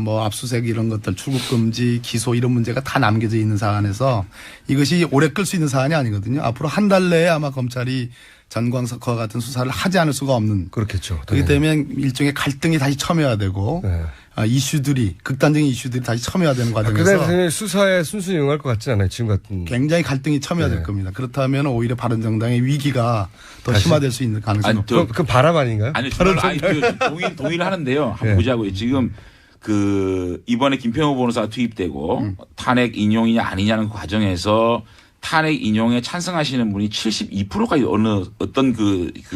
뭐 압수수색 이런 것들 출국 금지 기소 이런 문제가 다 남겨져 있는 사안에서 이것이 오래 끌 수 있는 사안이 아니거든요. 앞으로 한 달 내에 아마 검찰이 전광석과 같은 수사를 하지 않을 수가 없는 그렇겠죠. 그렇기 때문에 일종의 갈등이 다시 첨예화되고 네. 이슈들이 극단적인 이슈들이 다시 첨예화되는 박근혜 과정에서 대통령이 수사에 순순히 응할 것 같지 않아요. 지금 같은. 굉장히 갈등이 첨예화될 네. 겁니다. 그렇다면 오히려 바른정당의 위기가 더 심화될 수 있는 가능성이 아니, 높죠. 그 바람 아닌가요? 아니, 저는 동의를 하는데요. 한번 네. 보자고요. 지금 이번에 김평호 변호사가 투입되고 탄핵 인용이냐 아니냐는 과정에서 탄핵 인용에 찬성하시는 분이 72%까지 어떤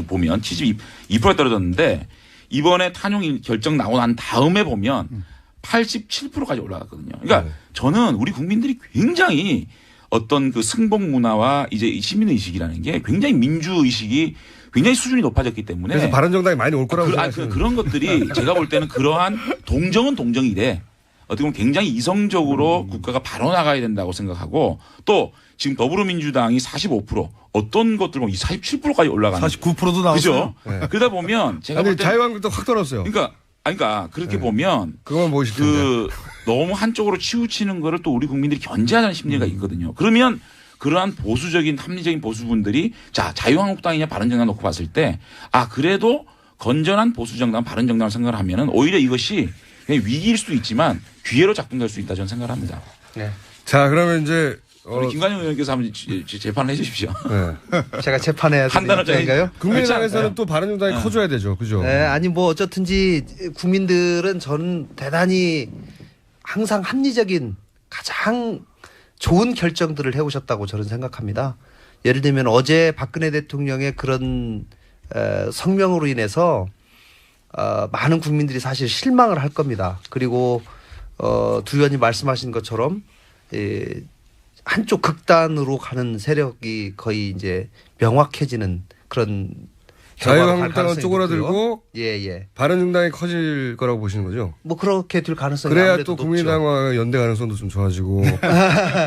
보면 72%가 떨어졌는데 이번에 탄용 결정 나고 난 다음에 보면 87%까지 올라갔거든요. 그러니까 네. 저는 우리 국민들이 굉장히 어떤 그 승복 문화와 이제 시민의식이라는 게 굉장히 민주의식이 굉장히 수준이 높아졌기 때문에 그래서 바른정당이 많이 올 거라고 생각하시는 그런 것들이 제가 볼 때는 그러한 동정은 동정이래. 어떻게 보면 굉장히 이성적으로 국가가 바로 나가야 된다고 생각하고 또 지금 더불어민주당이 45% 어떤 것들 보면 47%까지 올라가는 49%도 나왔어요. 그죠? 네. 그러다 보면 제가 아니 볼 때 자유한국도 확 떨어졌어요. 그러니까 그렇게 네. 보면 그것만 보실 텐데. 너무 한쪽으로 치우치는 거를 또 우리 국민들이 견제하는 심리가 있거든요. 그러면 그러한 보수적인 합리적인 보수분들이 자유한국당이냐 바른정당 놓고 봤을 때 그래도 건전한 보수정당 바른정당을 생각을 하면은 오히려 이것이 그냥 위기일 수도 있지만 기회로 작동될 수 있다 저는 생각을 합니다. 네. 자, 그러면 이제 우리 김관영 의원께서 한번 재판을 해 주십시오. 네. 제가 재판해야 되는 판단을 입장인가요? 국민의당에서는 또 바른정당이 커줘야 되죠. 그죠? 네, 아니 뭐 어쨌든지 국민들은 저는 대단히 항상 합리적인 가장 좋은 결정들을 해오셨다고 저는 생각합니다. 예를 들면 어제 박근혜 대통령의 그런 성명으로 인해서 많은 국민들이 사실 실망을 할 겁니다. 그리고 두 의원이 말씀하신 것처럼 한쪽 극단으로 가는 세력이 거의 이제 명확해지는 그런 자유한국당은 쪼그라들고 예. 바른정당이 커질 거라고 보시는 거죠? 뭐 그렇게 될 가능성이 그래야 아무래도 또 높죠. 국민당과 연대 가능성도 좀 좋아지고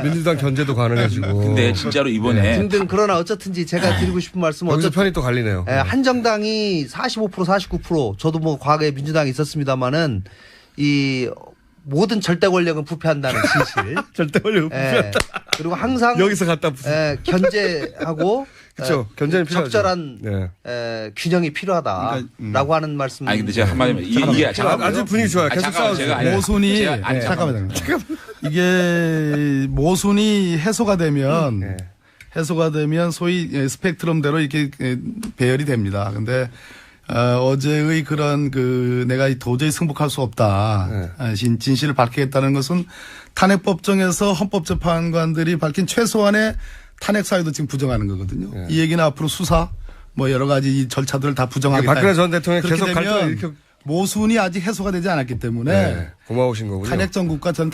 민주당 견제도 가능해지고. 근데 진짜로 이번에 등등 그러나 어쨌든지 제가 드리고 싶은 말씀은 여기서 어쨌든 편이 또 갈리네요. 한 정당이 45% 49% 저도 뭐 과거에 민주당이 있었습니다마는 이 모든 절대 권력은 부패한다는 진실. 절대 권력은 부패한다. 그리고 항상 여기서 갖다 부패. 견제하고 그렇죠. 견제는 필요하죠. 적절한 네. 균형이 필요하다라고 하는 말씀. 아니 근데 제가 한마디만 이게 아주 분위기 좋아요. 계속 싸우세요. 모순이 잠깐만요. 이게 모순이 해소가 되면 네. 소위 스펙트럼대로 이렇게 배열이 됩니다. 근데 어제의 그런 내가 도저히 승복할 수 없다. 진실을 밝히겠다는 것은 탄핵법정에서 헌법재판관들이 밝힌 최소한의 탄핵 사유도 지금 부정하는 거거든요. 이 얘기는 앞으로 수사 뭐 여러 가지 이 절차들을 다 부정하겠다. 박근혜 전 대통령이 계속 그렇게 갈등을 되면 일으켜. 모순이 아직 해소가 되지 않았기 때문에 네. 고마우신 거군요. 탄핵 정국과 전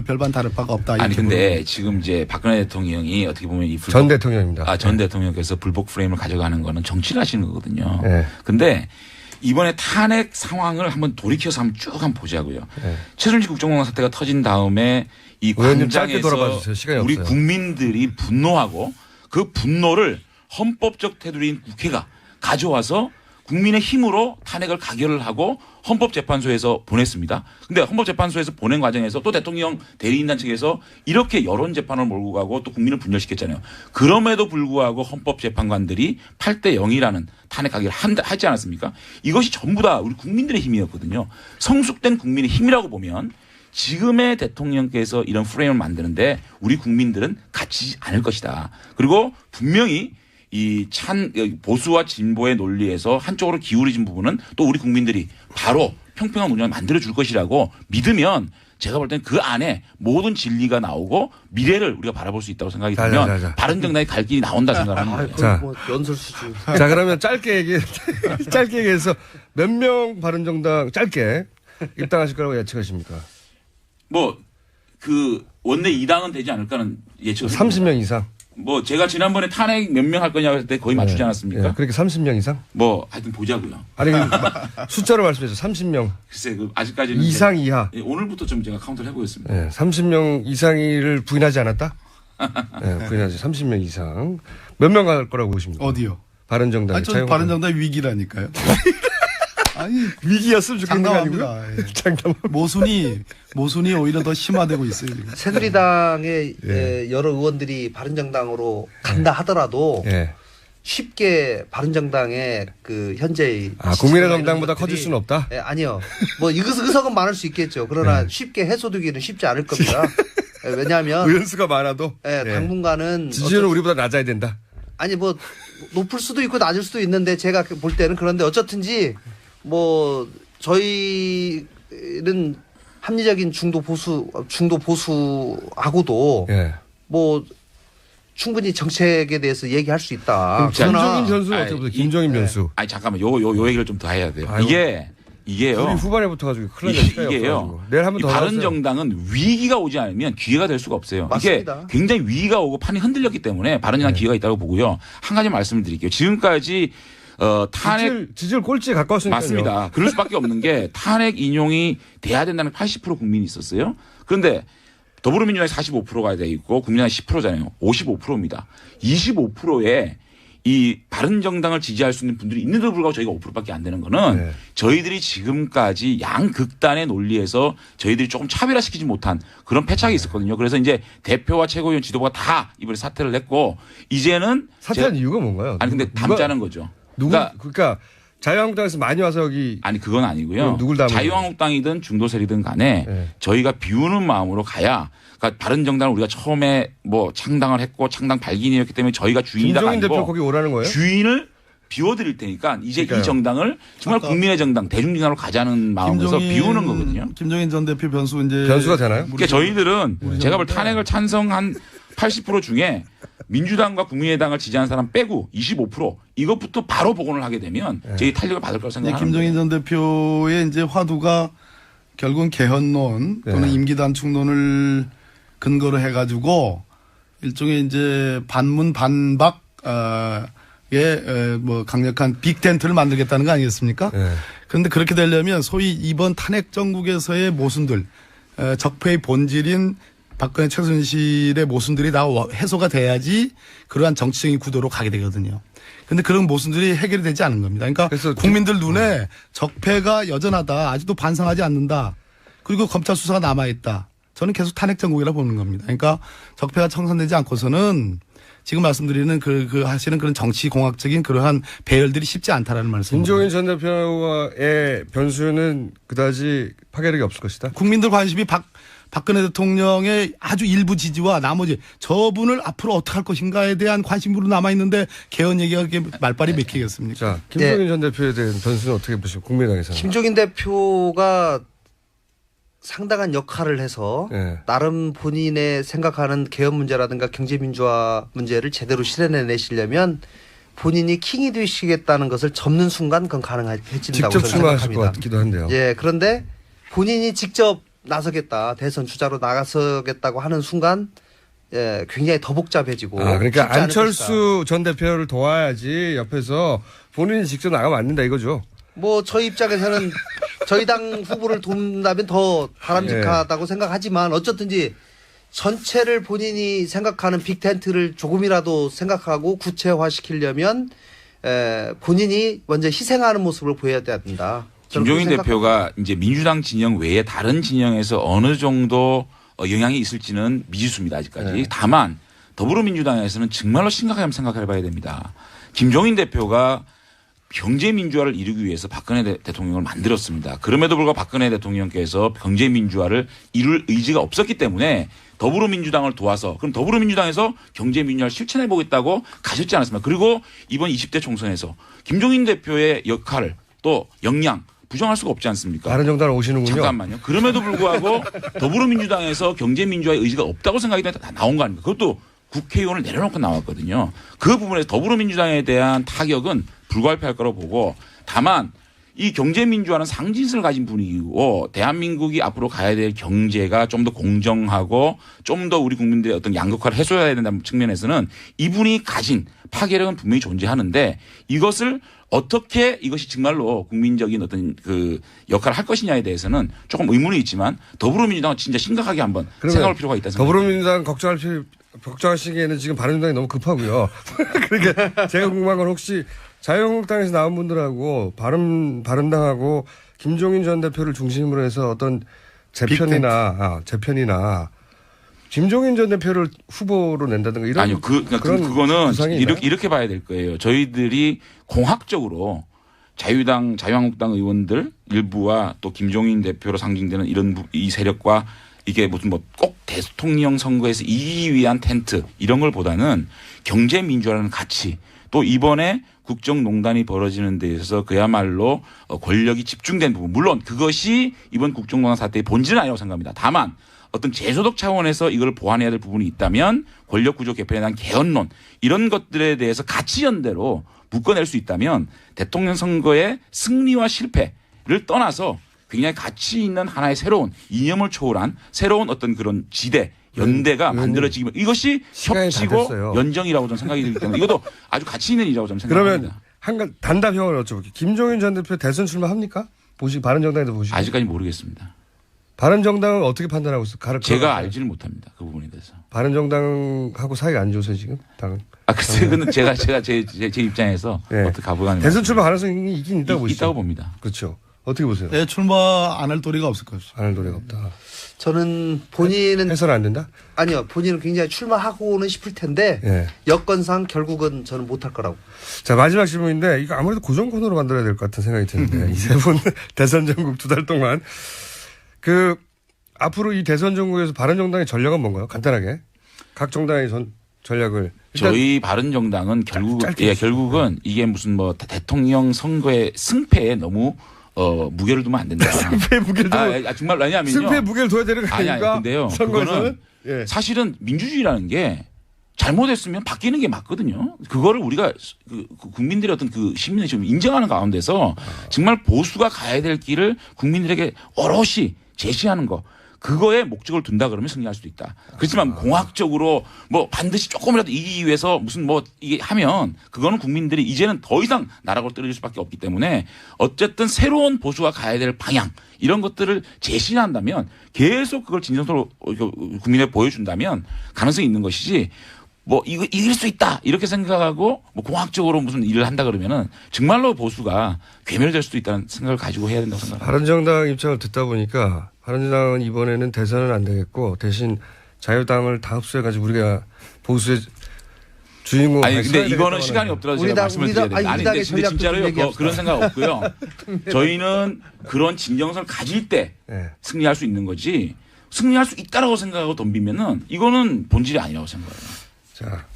별반 다를 바가 없다. 아니 이렇게 근데 보는 지금 이제 박근혜 대통령이 어떻게 보면 이 전 대통령입니다. 전 대통령께서 불복 프레임을 가져가는 거는 정치를 하시는 거거든요. 네. 근데 이번에 탄핵 상황을 한번 돌이켜서 한번 쭉 한번 보자고요. 네. 최순실 국정농단 사태가 터진 다음에 이 의원님 짧게 광장에서 돌아봐 주세요. 시간이 우리 없어요. 국민들이 분노하고 그 분노를 헌법적 테두리인 국회가 가져와서 국민의 힘으로 탄핵을 가결을 하고 헌법재판소에서 보냈습니다. 근데 헌법재판소에서 보낸 과정에서 또 대통령 대리인단 측에서 이렇게 여론재판을 몰고 가고 또 국민을 분열시켰잖아요. 그럼에도 불구하고 헌법재판관들이 8대 0이라는 탄핵 가결을 하지 않았습니까? 이것이 전부 다 우리 국민들의 힘이었거든요. 성숙된 국민의 힘이라고 보면 지금의 대통령께서 이런 프레임을 만드는데 우리 국민들은 갇히지 않을 것이다. 그리고 분명히 이 보수와 진보의 논리에서 한쪽으로 기울어진 부분은 또 우리 국민들이 바로 평평한 운영을 만들어 줄 것이라고 믿으면 제가 볼 때는 그 안에 모든 진리가 나오고 미래를 우리가 바라볼 수 있다고 생각이 들면 자. 바른정당의 갈 길이 나온다 생각합니다. 아, 자. 뭐 연설 수준. 자, 그러면 짧게 얘기해서 몇 명 바른정당 짧게 입당하실 거라고 예측하십니까? 뭐 그 원내 2당은 되지 않을까는 예측을 30명 이상. 뭐 제가 지난번에 탄핵 몇 명 할 거냐고 했을 때 거의 맞추지 않았습니까? 네, 그렇게 30명 이상? 뭐 하여튼 보자고요. 아니, 숫자로 말씀해 주세요. 30명 글쎄 그 아직까지는 이상 제가, 이하. 예, 오늘부터 좀 제가 카운트를 해보겠습니다. 네, 30명 이상을 부인하지 않았다? 네, 부인하지. 30명 이상. 몇 명 갈 거라고 보십니까? 어디요? 바른정당. 아니, 전 바른정당 위기라니까요. 아니, 위기였으면 좋겠는 거 장담합니다. 아니고요? 예. 장담. 모순이 오히려 더 심화되고 있어요. 지금. 새누리당의 예. 여러 의원들이 바른정당으로 간다 하더라도 예. 쉽게 바른정당의 그 현재 국민의 정당보다 커질 수는 없다? 예, 아니요. 뭐 의석은 많을 수 있겠죠. 그러나 네. 쉽게 해소되기는 쉽지 않을 겁니다. 예, 왜냐하면 의원수가 많아도 예, 당분간은 지지율은 우리보다 낮아야 된다. 아니 뭐 높을 수도 있고 낮을 수도 있는데 제가 볼 때는 그런데 어쨌든지 뭐 저희는 합리적인 중도 보수하고도 예. 뭐 충분히 정책에 대해서 얘기할 수 있다. 김종인 전수는 아니, 어떻게 보세요? 김종인 변수. 아니 잠깐만 요 얘기를 좀 더 해야 돼요. 아이고. 이게요. 우리 후반에 붙어가지고 큰일 날 시간이 이게요. 없어가지고. 내일 한번 이 더 바른정당은 위기가 오지 않으면 기회가 될 수가 없어요. 맞습니다. 이게 굉장히 위기가 오고 판이 흔들렸기 때문에 바른정당 기회가 있다고 보고요. 한 가지 말씀을 드릴게요. 지금까지 탄핵 지지율 꼴찌에 가까웠으니까요. 맞습니다. 그럴 수밖에 없는 게 탄핵 인용이 돼야 된다는 80% 국민이 있었어요. 그런데 더불어민주당이 45%가 돼 있고 국민의당이 10%잖아요. 55%입니다. 25%에 이 바른정당을 지지할 수 있는 분들이 있는데도 불구하고 저희가 5%밖에 안 되는 거는 네. 저희들이 지금까지 양극단의 논리에서 저희들이 조금 차별화시키지 못한 그런 패착이 있었거든요. 그래서 이제 대표와 최고위원 지도부가 다 이번에 사퇴를 했고 이제는 사퇴한 이유가 뭔가요? 아니 근데 담자는 거죠. 그러니까 자유한국당에서 많이 와서 여기 아니 그건 아니고요. 누굴 담은 자유한국당이든 중도세력이든 간에 네. 저희가 비우는 마음으로 가야 그러니까 바른정당을 우리가 처음에 뭐 창당을 했고 창당 발기인이었기 때문에 저희가 주인이다가 김종인 대표 아니고 거기 오라는 거예요? 주인을 비워드릴 테니까 이제 그러니까요. 이 정당을 정말 국민의 정당 대중정당으로 가자는 마음에서 비우는 거거든요. 김종인 전 대표 변수 이제 변수가 되나요? 그러니까 저희들은 제가 볼 탄핵을 찬성한 80% 중에 민주당과 국민의당을 지지하는 사람 빼고 25% 이것부터 바로 복원을 하게 되면 저희 탄력을 받을 거라고 생각합니다. 김종인 전 대표의 이제 화두가 결국은 개헌론 또는 네. 임기 단축론을 근거로 해가지고 일종의 이제 반문 반박 뭐 강력한 빅텐트를 만들겠다는 거 아니겠습니까? 네. 그런데 그렇게 되려면 소위 이번 탄핵 정국에서의 모순들 적폐의 본질인 박근혜 최순실의 모순들이 다 해소가 돼야지 그러한 정치적인 구도로 가게 되거든요. 그런데 그런 모순들이 해결이 되지 않은 겁니다. 그러니까 그래서 국민들 눈에 적폐가 여전하다. 아직도 반성하지 않는다. 그리고 검찰 수사가 남아있다. 저는 계속 탄핵 정국이라 보는 겁니다. 그러니까 적폐가 청산되지 않고서는 지금 말씀드리는 그 하시는 그런 정치 공학적인 그러한 배열들이 쉽지 않다라는 말씀입니다. 김종인 전 대표의 변수는 그다지 파괴력이 없을 것이다. 국민들 관심이 박근혜 대통령의 아주 일부 지지와 나머지 저분을 앞으로 어떻게 할 것인가에 대한 관심으로 남아있는데 개헌 얘기가 그렇게 말빨이 맥히겠습니까? 자, 김종인 전 대표에 대한 변수는 어떻게 보시고 국민의당에서는? 김종인 대표가 상당한 역할을 해서 네. 나름 본인의 생각하는 개헌 문제라든가 경제민주화 문제를 제대로 실현해내시려면 본인이 킹이 되시겠다는 것을 접는 순간 그건 가능해진다고 직접 저는 출마하실 것 생각합니다. 같기도 한데요. 예, 그런데 본인이 직접 나서겠다, 대선 주자로 나서겠다고 하는 순간 예, 굉장히 더 복잡해지고. 그러니까 쉽지 않을 안철수 전 대표를 도와야지 옆에서 본인이 직접 나가면 안 된다 이거죠. 뭐 저희 입장에서는 저희 당 후보를 돕는다면 더 바람직하다고 생각하지만 어쨌든지 전체를 본인이 생각하는 빅텐트를 조금이라도 생각하고 구체화시키려면 본인이 먼저 희생하는 모습을 보여야 된다. 김종인 대표가 이제 민주당 진영 외에 다른 진영에서 어느 정도 영향이 있을지는 미지수입니다. 아직까지. 네. 다만 더불어민주당에서는 정말로 심각하게 생각해 봐야 됩니다. 김종인 대표가 경제민주화를 이루기 위해서 박근혜 대통령을 만들었습니다. 그럼에도 불구하고 박근혜 대통령께서 경제민주화를 이룰 의지가 없었기 때문에 더불어민주당을 도와서 그럼 더불어민주당에서 경제민주화를 실천해 보겠다고 가셨지 않았습니까? 그리고 이번 20대 총선에서 김종인 대표의 역할을 또 역량 부정할 수가 없지 않습니까? 바른정당 오시는군요. 잠깐만요. 그럼에도 불구하고 더불어민주당에서 경제민주화의 의지가 없다고 생각이 다 나온 거 아닙니까? 그것도 국회의원을 내려놓고 나왔거든요. 그 부분에서 더불어민주당에 대한 타격은 불가피할 거라고 보고 다만 이 경제민주화는 상징성을 가진 분위기고 대한민국이 앞으로 가야 될 경제가 좀 더 공정하고 좀 더 우리 국민들의 어떤 양극화를 해소해야 된다는 측면에서는 이분이 가진 파괴력은 분명히 존재하는데 이것을 어떻게 이것이 정말로 국민적인 어떤 그 역할을 할 것이냐에 대해서는 조금 의문이 있지만 더불어민주당은 진짜 심각하게 한번 생각할 필요가 있다 생각합니다. 더불어민주당 걱정하시기에는 지금 바른정당이 너무 급하고요. 그러니까 제가 궁금한 건 혹시 자유한국당에서 나온 분들하고 바른당하고 김종인 전 대표를 중심으로 해서 어떤 재편이나 김종인 전 대표를 후보로 낸다든가 이런 아니요. 그거는 이렇게 봐야 될 거예요. 저희들이 공학적으로 자유한국당 의원들 일부와 또 김종인 대표로 상징되는 이 세력과 이게 무슨 뭐 꼭 대통령 선거에서 이기기 위한 텐트 이런 걸 보다는 경제 민주화라는 가치 또 이번에 국정농단이 벌어지는 데 있어서 그야말로 권력이 집중된 부분 물론 그것이 이번 국정농단 사태의 본질은 아니라고 생각합니다. 다만 어떤 제도적 차원에서 이걸 보완해야 될 부분이 있다면 권력구조 개편에 대한 개헌론 이런 것들에 대해서 가치 연대로 묶어낼 수 있다면 대통령 선거의 승리와 실패를 떠나서 굉장히 가치 있는 하나의 새로운 이념을 초월한 새로운 어떤 그런 지대 연대가 만들어지면 이것이 협치고 연정이라고 저는 생각이 들기 때문에 이것도 아주 가치 있는 일이라고 저는 생각합니다. 그러면 단답형을 여쭤볼게요. 김종인 전 대표 대선 출마합니까? 바른정당에도 보시고. 아직까지 모르겠습니다. 바른정당은 어떻게 판단하고 있어요? 제가 알지를 못합니다. 그 부분에 대해서. 바른정당하고 사이가 안 좋으세요 지금? 당은. 글쎄요. 근데 제가 제 입장에서 어떻게 가보가는 대선 출마 가능성이 있긴 있다고 보시죠? 있다고 봅니다. 그렇죠. 어떻게 보세요? 네, 출마 안 할 도리가 없을 것이죠. 안 할 도리가 없다. 저는 본인은 해서는 안 된다? 아니요. 본인은 굉장히 출마하고는 싶을 텐데 여건상 결국은 저는 못할 거라고. 자 마지막 질문인데 이거 아무래도 고정 코너로 만들어야 될 것 같은 생각이 드는데 이 세 분 대선 전국 2달 동안 앞으로 이 대선 전국에서 바른정당의 전략은 뭔가요? 간단하게 각 정당의 전략을 저희 바른정당은 결국은 이게 무슨 뭐 대통령 선거의 승패에 너무 무게를 두면 안 된다. 승패 무게를 두면 정말 왜냐하면요. 승패 무게를 둬야 되는 거 아닙니까? 근데요. 선거에서는 사실은 민주주의라는 게 잘못했으면 바뀌는 게 맞거든요. 그거를 우리가 국민들의 어떤 그 시민의 좀 인정하는 가운데서 정말 보수가 가야 될 길을 국민들에게 오롯이 제시하는 거. 그거에 목적을 둔다 그러면 승리할 수도 있다. 그렇지만 공학적으로 뭐 반드시 조금이라도 이기기 위해서 무슨 뭐 이게 하면 그거는 국민들이 이제는 더 이상 나라고 떨어질 수밖에 없기 때문에 어쨌든 새로운 보수가 가야 될 방향 이런 것들을 제시한다면 계속 그걸 진정서로 국민에 보여준다면 가능성이 있는 것이지 뭐 이거 이길 수 있다 이렇게 생각하고 뭐 공학적으로 무슨 일을 한다 그러면은 정말로 보수가 괴멸될 수도 있다는 생각을 가지고 해야 된다고 생각합니다. 바른정당 입장을 듣다 보니까 바른정당은 이번에는 대선은 안 되겠고 대신 자유당을 다 흡수해가지고 우리가 보수의 주인공. 아니 근데 이거는 시간이 없더라도 제가 말씀을 드려야 됩니다. 아니 근데 진짜로요 그런 생각 없고요. 저희는 그런 진정성을 가질 때 승리할 수 있는 거지 승리할 수 있다라고 생각하고 덤비면은 이거는 본질이 아니라고 생각해요. 자,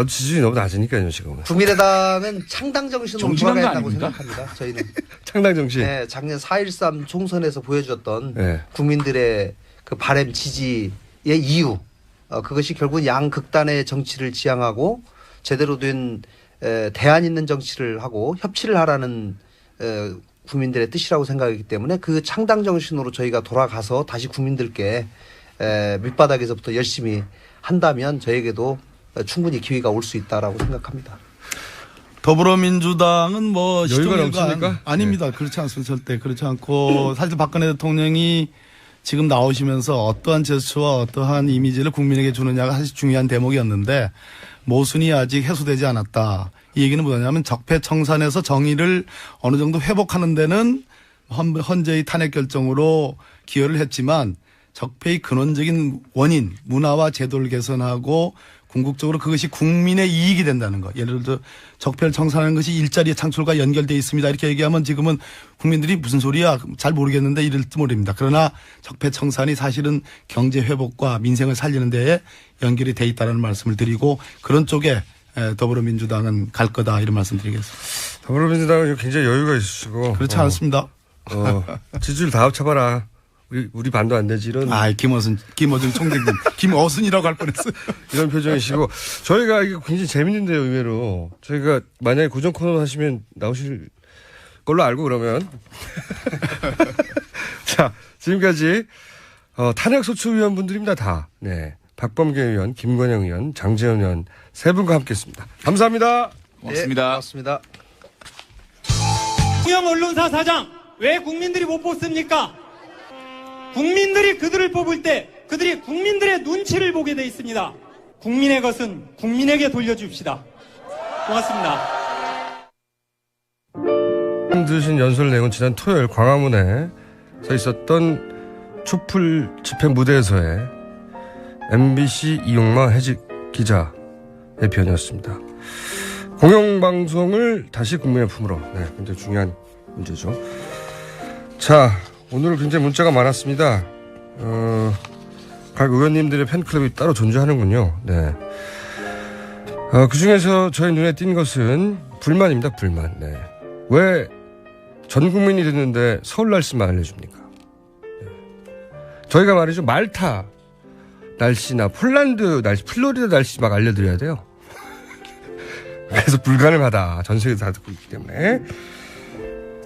지지율이 너무 낮으니까요, 지금은. 국민의당은 창당 정신으로 돌아가야 된다고 생각합니다. 저희는. 창당 정신. 네, 작년 4.13 총선에서 보여줬던 국민들의 그 바램 지지의 이유. 그것이 결국은 양극단의 정치를 지향하고 제대로 된 대안 있는 정치를 하고 협치를 하라는 국민들의 뜻이라고 생각하기 때문에 그 창당 정신으로 저희가 돌아가서 다시 국민들께 밑바닥에서부터 열심히 한다면 저에게도 충분히 기회가 올 수 있다라고 생각합니다. 더불어민주당은 뭐 여유가 넘칩니까? 아닙니다. 그렇지 않습니다. 절대 그렇지 않고 사실 박근혜 대통령이 지금 나오시면서 어떠한 제스처와 어떠한 이미지를 국민에게 주느냐가 사실 중요한 대목이었는데 모순이 아직 해소되지 않았다. 이 얘기는 뭐냐면 적폐청산에서 정의를 어느 정도 회복하는 데는 헌재의 탄핵 결정으로 기여를 했지만 적폐의 근원적인 원인, 문화와 제도를 개선하고 궁극적으로 그것이 국민의 이익이 된다는 것. 예를 들어 적폐를 청산하는 것이 일자리의 창출과 연결되어 있습니다. 이렇게 얘기하면 지금은 국민들이 무슨 소리야 잘 모르겠는데 이럴지 모릅니다. 그러나 적폐 청산이 사실은 경제 회복과 민생을 살리는 데에 연결이 돼 있다는 말씀을 드리고 그런 쪽에 더불어민주당은 갈 거다 이런 말씀 드리겠습니다. 더불어민주당은 굉장히 여유가 있으시고. 그렇지 않습니다. 지지율 다 합쳐봐라. 우리 반도 안 되지. 이런. 김어준 총장님. 김어순이라고 할 뻔했어요. 이런 표정이시고. 저희가 이게 굉장히 재밌는데요, 의외로. 저희가 만약에 고정 코너 하시면 나오실 걸로 알고 그러면. 자, 지금까지, 탄핵소추위원분들입니다, 다. 네. 박범계 의원, 김건영 의원, 장재현 의원 세 분과 함께 했습니다. 감사합니다. 고맙습니다. 고맙습니다. 중앙 언론사 사장 왜 국민들이 못 뽑습니까? 국민들이 그들을 뽑을 때 그들이 국민들의 눈치를 보게 돼 있습니다. 국민의 것은 국민에게 돌려줍시다. 고맙습니다. 들으신 연설 내용은 지난 토요일 광화문에 서 있었던 촛불 집회 무대에서의 MBC 이용마 해직 기자의 변이었습니다. 공영방송을 다시 국민의 품으로. 네, 굉장히 중요한 문제죠. 자, 오늘 굉장히 문자가 많았습니다. 각 의원님들의 팬클럽이 따로 존재하는군요. 네. 그 중에서 저희 눈에 띈 것은 불만입니다, 불만. 네. 왜 전 국민이 듣는데 서울 날씨만 알려줍니까? 네. 저희가 말이죠, 말타 날씨나 폴란드 날씨, 플로리다 날씨 막 알려드려야 돼요. 그래서 불가능하다. 전 세계 다 듣고 있기 때문에.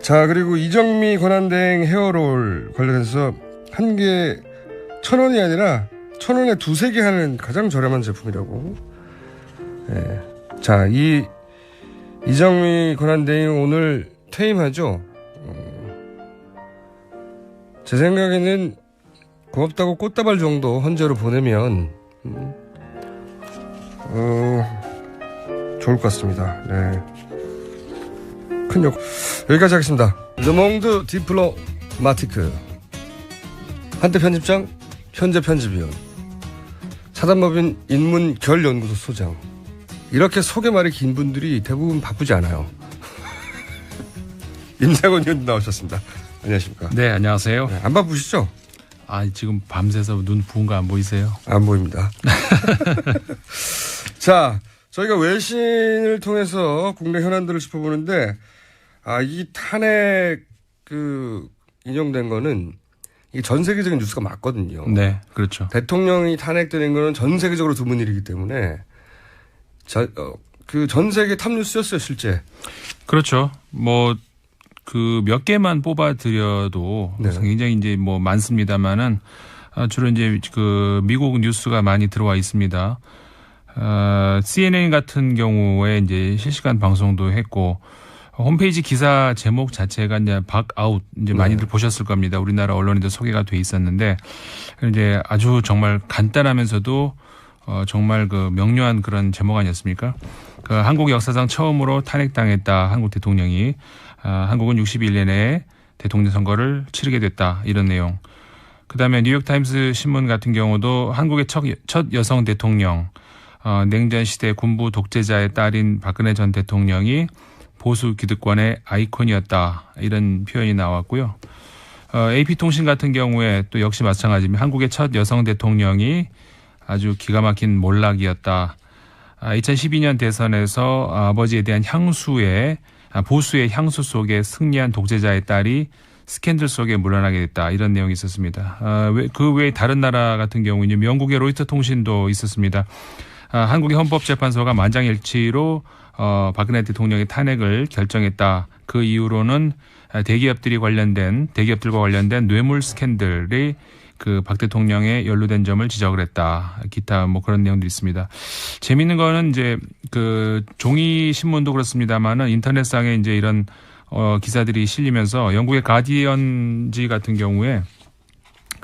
자, 그리고 이정미 권한대행 헤어롤 관련해서 한 개 1,000원이 아니라 1,000원에 두세 개 하는 가장 저렴한 제품이라고. 네. 자, 이정미 권한대행 오늘 퇴임하죠. 제 생각에는 고맙다고 꽃다발 정도 헌재로 보내면 좋을 것 같습니다. 네. 큰 여기까지 하겠습니다. 르몽드 디플로마티크 한때 편집장, 현재 편집위원, 사단법인 인문결연구소 소장. 이렇게 소개 말이 긴 분들이 대부분 바쁘지 않아요. 임장원 의원 나오셨습니다. 안녕하십니까? 네, 안녕하세요. 네, 안 바쁘시죠? 지금 밤새서 눈 부은 거 안 보이세요? 안 보입니다. 자, 저희가 외신을 통해서 국내 현안들을 짚어보는데, 이 탄핵 인용된 거는 이게 전 세계적인 뉴스가 맞거든요. 네, 그렇죠. 대통령이 탄핵되는 거는 전 세계적으로 드문 일이기 때문에, 전 세계 탑 뉴스였어요, 실제. 그렇죠. 몇 개만 뽑아드려도 네. 굉장히 이제 많습니다만은 주로 이제 미국 뉴스가 많이 들어와 있습니다. CNN 같은 경우에 이제 실시간 방송도 했고 홈페이지 기사 제목 자체가 이제 박아웃 이제 많이들 보셨을 겁니다. 우리나라 언론에도 소개가 돼 있었는데 이제 아주 정말 간단하면서도 정말 명료한 그런 제목 아니었습니까? 한국 역사상 처음으로 탄핵당했다. 한국 대통령이. 한국은 61년 내에 대통령 선거를 치르게 됐다. 이런 내용. 그다음에 뉴욕타임스 신문 같은 경우도 한국의 첫 여성 대통령, 냉전 시대 군부 독재자의 딸인 박근혜 전 대통령이 보수 기득권의 아이콘이었다. 이런 표현이 나왔고요. AP통신 같은 경우에 또 역시 마찬가지입니다. 한국의 첫 여성 대통령이 아주 기가 막힌 몰락이었다. 2012년 대선에서 아버지에 대한 보수의 향수 속에 승리한 독재자의 딸이 스캔들 속에 물러나게 됐다. 이런 내용이 있었습니다. 그 외에 다른 나라 같은 경우는 영국의 로이터 통신도 있었습니다. 한국의 헌법재판소가 만장일치로 박근혜 대통령의 탄핵을 결정했다. 그 이후로는 대기업들과 관련된 뇌물 스캔들이 박 대통령에 연루된 점을 지적을 했다. 기타 그런 내용도 있습니다. 재미있는 거는 이제 종이 신문도 그렇습니다만은 인터넷상에 이제 이런 기사들이 실리면서 영국의 가디언지 같은 경우에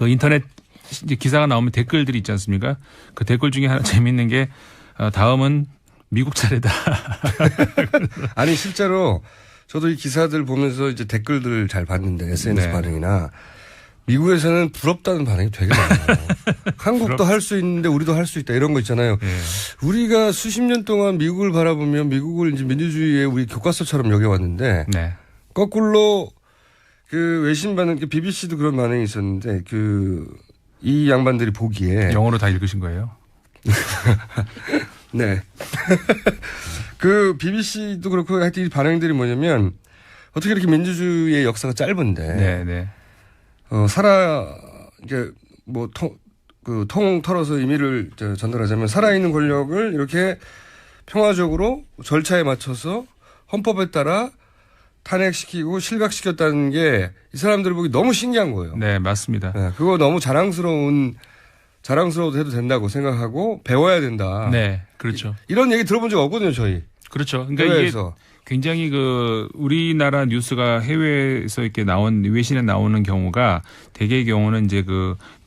인터넷 이제 기사가 나오면 댓글들이 있지 않습니까? 그 댓글 중에 하나 재미있는 게 다음은 미국 차례다. 아니 실제로 저도 이 기사들 보면서 이제 댓글들 잘 봤는데 SNS 반응이나 미국에서는 부럽다는 반응이 되게 많아요. 한국도 할 수 있는데 우리도 할 수 있다 이런 거 있잖아요. 네. 우리가 수십 년 동안 미국을 바라보면 미국을 이제 민주주의의 우리 교과서처럼 여겨왔는데 거꾸로 외신 반응, BBC도 그런 반응이 있었는데 이 양반들이 보기에 영어로 다 읽으신 거예요? 네. BBC도 그렇고 하여튼 이 반응들이 뭐냐면 어떻게 이렇게 민주주의의 역사가 짧은데 네, 네. 이게 뭐 통 털어서 의미를 전달하자면 살아있는 권력을 이렇게 평화적으로 절차에 맞춰서 헌법에 따라 탄핵시키고 실각시켰다는 게 이 사람들 보기 너무 신기한 거예요. 네, 맞습니다. 네, 그거 너무 자랑스러워도 해도 된다고 생각하고 배워야 된다. 네, 그렇죠. 이런 얘기 들어본 적 없거든요, 저희. 그렇죠. 그러니까 해외에서. 이게 굉장히 우리나라 뉴스가 해외에서 이렇게 외신에 나오는 경우가 대개의 경우는 이제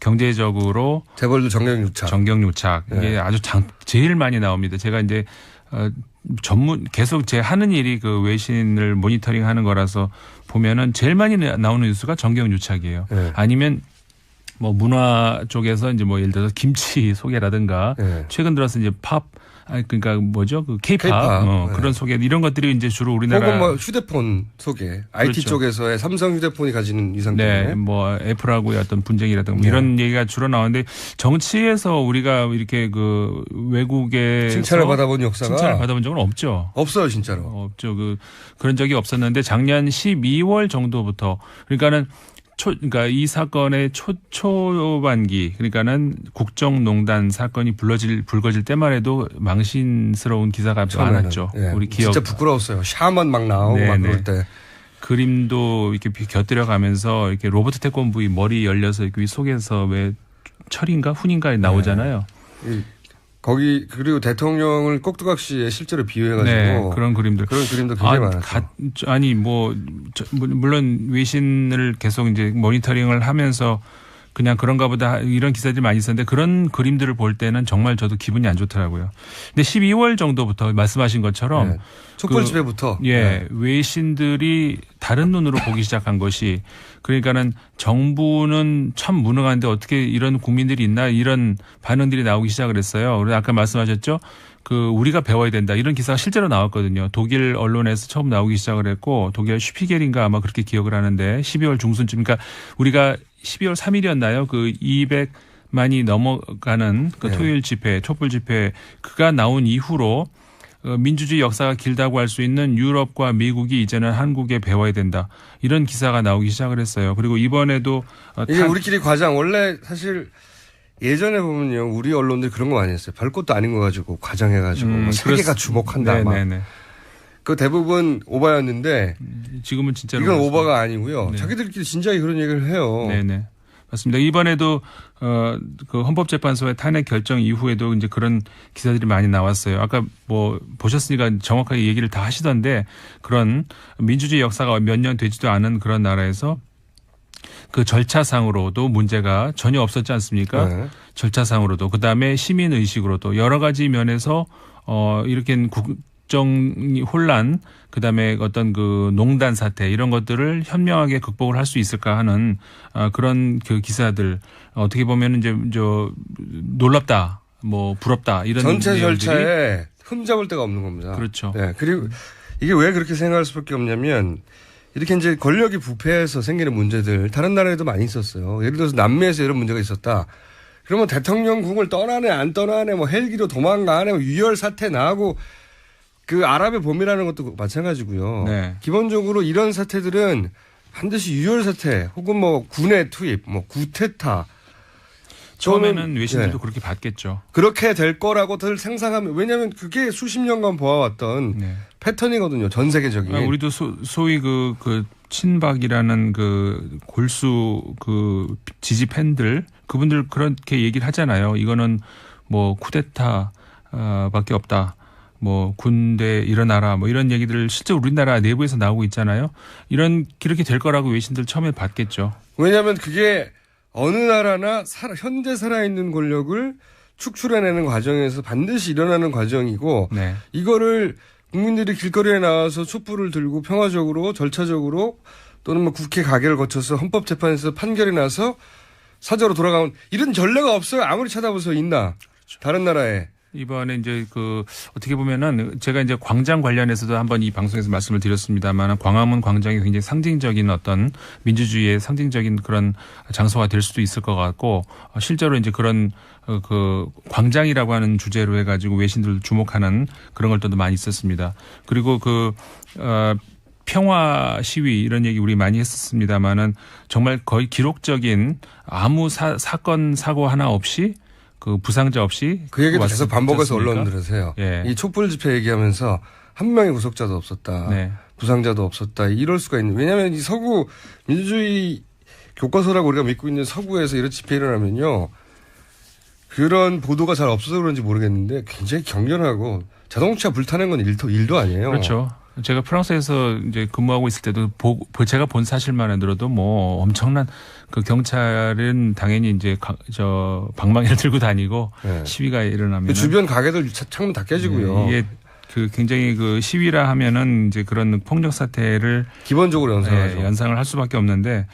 경제적으로 재벌도 정경유착. 이게 네. 아주 제일 많이 나옵니다. 제가 이제 계속 제 하는 일이 외신을 모니터링 하는 거라서 보면은 제일 많이 나오는 뉴스가 정경유착이에요. 네. 아니면 뭐 문화 쪽에서 이제 뭐 예를 들어서 김치 소개라든가 네. 최근 들어서 이제 그러니까 뭐죠? K-팝 네. 그런 소개 이런 것들이 이제 주로 우리나라 혹은 뭐 휴대폰 소개. IT 그렇죠. 쪽에서의 삼성 휴대폰이 가지는 이상 때문에. 네, 뭐 애플하고의 어떤 분쟁이라든가 네. 이런 얘기가 주로 나오는데 정치에서 우리가 이렇게 외국에 칭찬을 받아본 역사가 칭찬을 받아본 적은 없죠. 없어요, 진짜로. 없죠. 그런 적이 없었는데 작년 12월 정도부터 그러니까는 이 사건의 초반기, 그러니까는 국정농단 사건이 불거질 때만 해도 망신스러운 기사가 많았죠. 네. 우리 기억. 진짜 부끄러웠어요. 샤먼 막 나오고 막 그럴 때. 그림도 이렇게 곁들여 가면서 이렇게 로버트 태권브이 머리 열려서 이렇게 속에서 왜 철인가 훈인가 나오잖아요. 네. 그리고 대통령을 꼭두각시에 실제로 비유해가지고. 네, 그런 그림도 굉장히 많았죠. 물론 외신을 계속 이제 모니터링을 하면서 그냥 그런가 보다 이런 기사들이 많이 있었는데 그런 그림들을 볼 때는 정말 저도 기분이 안 좋더라고요. 근데 12월 정도부터 말씀하신 것처럼 네. 촛불 집회부터. 네. 외신들이 다른 눈으로 보기 시작한 것이 그러니까는 정부는 참 무능한데 어떻게 이런 국민들이 있나 이런 반응들이 나오기 시작을 했어요. 그래서 아까 말씀하셨죠. 우리가 배워야 된다. 이런 기사가 실제로 나왔거든요. 독일 언론에서 처음 나오기 시작을 했고 독일 슈피겔인가 아마 그렇게 기억을 하는데 12월 중순쯤 그러니까 우리가 12월 3일이었나요? 200만이 넘어가는 토요일 집회, 촛불 집회 그가 나온 이후로 민주주의 역사가 길다고 할 수 있는 유럽과 미국이 이제는 한국에 배워야 된다. 이런 기사가 나오기 시작을 했어요. 그리고 이번에도 이게 우리끼리 과장 원래 사실 예전에 보면요. 우리 언론들이 그런 거 많이 했어요. 별것도 아닌 거 가지고 과장해가지고 뭐 세계가 주목한다. 네네네. 그 대부분 오바였는데 지금은 진짜로 이건 그렇습니다. 오바가 아니고요. 네. 자기들끼리 진작에 그런 얘기를 해요. 네네. 맞습니다. 이번에도 헌법재판소의 탄핵 결정 이후에도 이제 그런 기사들이 많이 나왔어요. 아까 뭐 보셨으니까 정확하게 얘기를 다 하시던데 그런 민주주의 역사가 몇 년 되지도 않은 그런 나라에서 절차상으로도 문제가 전혀 없었지 않습니까? 네. 절차상으로도 그다음에 시민 의식으로도 여러 가지 면에서 이렇게 국정 혼란 그다음에 어떤 농단 사태 이런 것들을 현명하게 극복을 할 수 있을까 하는 그런 기사들 어떻게 보면 이제 놀랍다 뭐 부럽다 이런 전체 내용들이. 절차에 흠잡을 데가 없는 겁니다. 그렇죠. 네. 그리고 이게 왜 그렇게 생각할 수밖에 없냐면 이렇게 이제 권력이 부패해서 생기는 문제들 다른 나라에도 많이 있었어요. 예를 들어서 남미에서 이런 문제가 있었다. 그러면 대통령궁을 떠나네 안 떠나네 뭐 헬기로 도망가네 뭐 유혈 사태 나고 아랍의 봄이라는 것도 마찬가지고요. 네. 기본적으로 이런 사태들은 반드시 유혈 사태 혹은 뭐 군의 투입 뭐 구테타 처음에는 외신들도 네. 그렇게 봤겠죠. 그렇게 될 거라고들 상상하면 왜냐하면 그게 수십 년간 보아왔던 네. 패턴이거든요. 전 세계적인. 우리도 소위 친박이라는 골수 지지 팬들 그분들 그렇게 얘기를 하잖아요. 이거는 뭐 쿠데타 밖에 없다. 뭐 군대 일어나라 뭐 이런 얘기들을 실제 우리나라 내부에서 나오고 있잖아요. 그렇게 될 거라고 외신들 처음에 봤겠죠. 왜냐하면 그게 어느 나라나 현재 살아있는 권력을 축출해내는 과정에서 반드시 일어나는 과정이고 네. 이거를 국민들이 길거리에 나와서 촛불을 들고 평화적으로 절차적으로 또는 뭐 국회 가결을 거쳐서 헌법재판에서 판결이 나서 사저로 돌아가는 이런 전례가 없어요. 아무리 찾아보세요. 있나. 그렇죠. 다른 나라에. 이번에 이제 어떻게 보면은 제가 이제 광장 관련해서도 한번 이 방송에서 말씀을 드렸습니다만 광화문 광장이 굉장히 상징적인 어떤 민주주의의 상징적인 그런 장소가 될 수도 있을 것 같고 실제로 이제 그런 광장이라고 하는 주제로 해가지고 외신들 주목하는 그런 것들도 많이 있었습니다. 그리고 평화 시위 이런 얘기 우리 많이 했었습니다만은 정말 거의 기록적인 아무 사건 사고 하나 없이 그 부상자 없이 그 얘기도 계속 반복해서 않습니까? 언론들에서 해요. 예. 이 촛불 집회 얘기하면서 한 명의 구속자도 없었다. 네. 부상자도 없었다. 이럴 수가 있는. 왜냐하면 이 서구 민주주의 교과서라고 우리가 믿고 있는 서구에서 이런 집회 일어나면요. 그런 보도가 잘 없어서 그런지 모르겠는데 굉장히 격렬하고 자동차 불타는 건 일도 아니에요. 그렇죠. 제가 프랑스에서 이제 근무하고 있을 때도 제가 본 사실만 들어도 뭐 엄청난 그 경찰은 당연히 이제 방망이를 들고 다니고 네. 시위가 일어나면 주변 가게들 창문 다 깨지고요. 이게 그 굉장히 그 시위라 하면은 이제 그런 폭력 사태를 기본적으로 연상하죠. 연상을 할 수밖에 없는데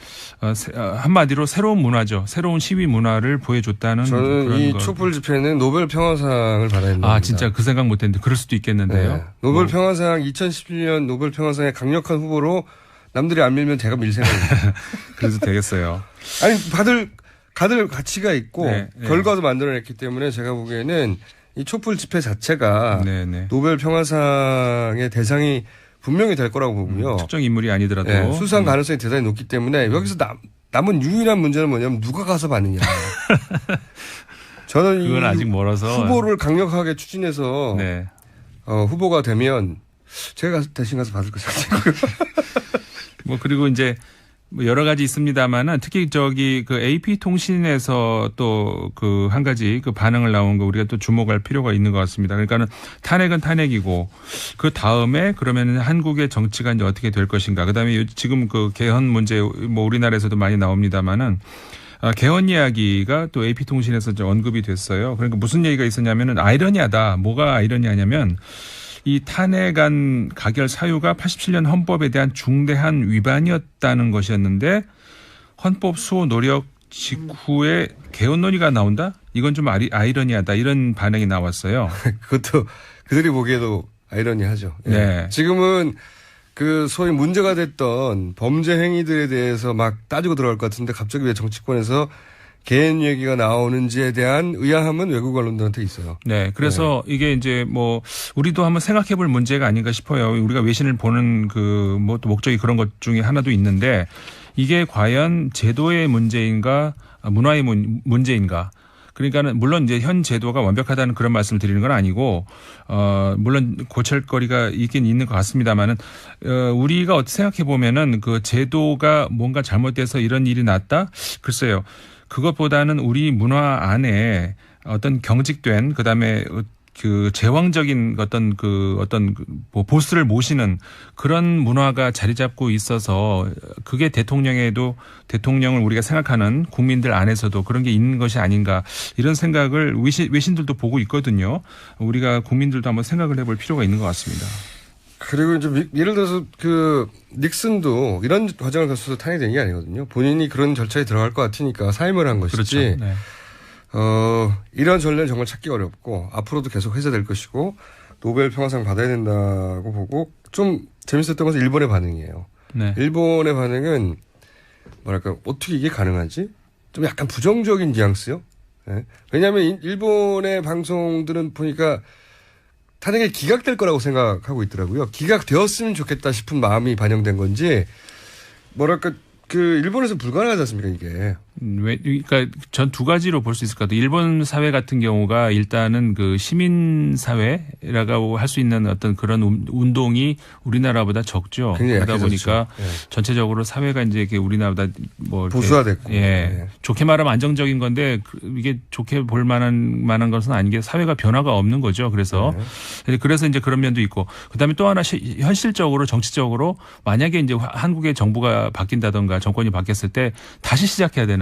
한마디로 새로운 문화죠. 새로운 시위 문화를 보여줬다는. 저는 그런 이 촛불 집회는 노벨 평화상을 받아야 됩니다. 진짜 그 생각 못했는데 그럴 수도 있겠는데요. 네. 노벨 평화상 2011년 노벨 평화상의 강력한 후보로 남들이 안 밀면 제가 밀 생각입니다. 그래도 되겠어요. 아니 가들 가치가 있고 네. 결과도 만들어냈기 때문에 제가 보기에는 이 촛불 집회 자체가 노벨 평화상의 대상이 분명히 될 거라고 보고요. 특정 인물이 아니더라도 수상 가능성이 대단히 높기 때문에 여기서 남은 유일한 문제는 뭐냐면 누가 가서 받느냐. 저는 그건 아직 멀어서 후보를 강력하게 추진해서 후보가 되면 제가 대신 가서 받을 것 같아요. 뭐 그리고 이제 뭐 여러 가지 있습니다만은 특히 그 AP 통신에서 또 그 한 가지 그 반응을 나온 거 우리가 또 주목할 필요가 있는 것 같습니다. 그러니까는 탄핵은 탄핵이고 그 다음에 그러면 한국의 정치가 이제 어떻게 될 것인가. 그다음에 지금 그 개헌 문제 뭐 우리나라에서도 많이 나옵니다만은 개헌 이야기가 또 AP 통신에서 이제 언급이 됐어요. 그러니까 무슨 얘기가 있었냐면은 아이러니하다. 뭐가 아이러니하냐면 이 탄핵안 가결 사유가 87년 헌법에 대한 중대한 위반이었다는 것이었는데 헌법 수호 노력 직후에 개헌 논의가 나온다? 이건 좀 아이러니하다. 이런 반응이 나왔어요. 그것도 그들이 보기에도 아이러니하죠. 네. 지금은 그 소위 문제가 됐던 범죄 행위들에 대해서 막 따지고 들어갈 것 같은데 갑자기 왜 정치권에서 개헌 얘기가 나오는지에 대한 의아함은 외국 언론들한테 있어요. 네. 그래서 이게 이제 뭐 우리도 한번 생각해 볼 문제가 아닌가 싶어요. 우리가 외신을 보는 그 뭐 또 목적이 그런 것 중에 하나도 있는데 이게 과연 제도의 문제인가 문화의 문제인가. 그러니까는 물론 이제 현 제도가 완벽하다는 그런 말씀을 드리는 건 아니고 물론 고칠 거리가 있긴 있는 것 같습니다만은 우리가 어떻게 생각해 보면은 그 제도가 뭔가 잘못돼서 이런 일이 났다? 글쎄요. 그것보다는 우리 문화 안에 어떤 경직된 그다음에 그 제왕적인 어떤 뭐 보스를 모시는 그런 문화가 자리 잡고 있어서 그게 대통령을 우리가 생각하는 국민들 안에서도 그런 게 있는 것이 아닌가 이런 생각을 외신들도 보고 있거든요. 우리가 국민들도 한번 생각을 해볼 필요가 있는 것 같습니다. 그리고 이제 예를 들어서 그 닉슨도 이런 과정을 거쳐서 탄핵된 게 아니거든요. 본인이 그런 절차에 들어갈 것 같으니까 사임을 한 것이지. 그렇죠. 네. 이런 전례는 정말 찾기 어렵고 앞으로도 계속 회자될 것이고 노벨 평화상 받아야 된다고 보고 좀 재밌었던 것은 일본의 반응이에요. 네. 일본의 반응은 뭐랄까 어떻게 이게 가능하지? 좀 약간 부정적인 뉘앙스요. 네. 왜냐하면 일본의 방송들은 보니까 탄핵이 기각될 거라고 생각하고 있더라고요. 기각되었으면 좋겠다 싶은 마음이 반영된 건지 뭐랄까 그 일본에서 불가능하지 않습니까 이게. 그러니까 전 두 가지로 볼 수 있을 것 같아요. 일본 사회 같은 경우가 일단은 그 시민 사회라고 할 수 있는 어떤 그런 운동이 우리나라보다 적죠. 그러다 보니까 전체적으로 사회가 이제 이렇게 우리나라보다 뭐 보수화됐고. 좋게 말하면 안정적인 건데 이게 좋게 볼 만한 것은 아닌 게 사회가 변화가 없는 거죠. 그래서 이제 그런 면도 있고 그다음에 또 하나 현실적으로 정치적으로 만약에 이제 한국의 정부가 바뀐다던가 정권이 바뀌었을 때 다시 시작해야 되는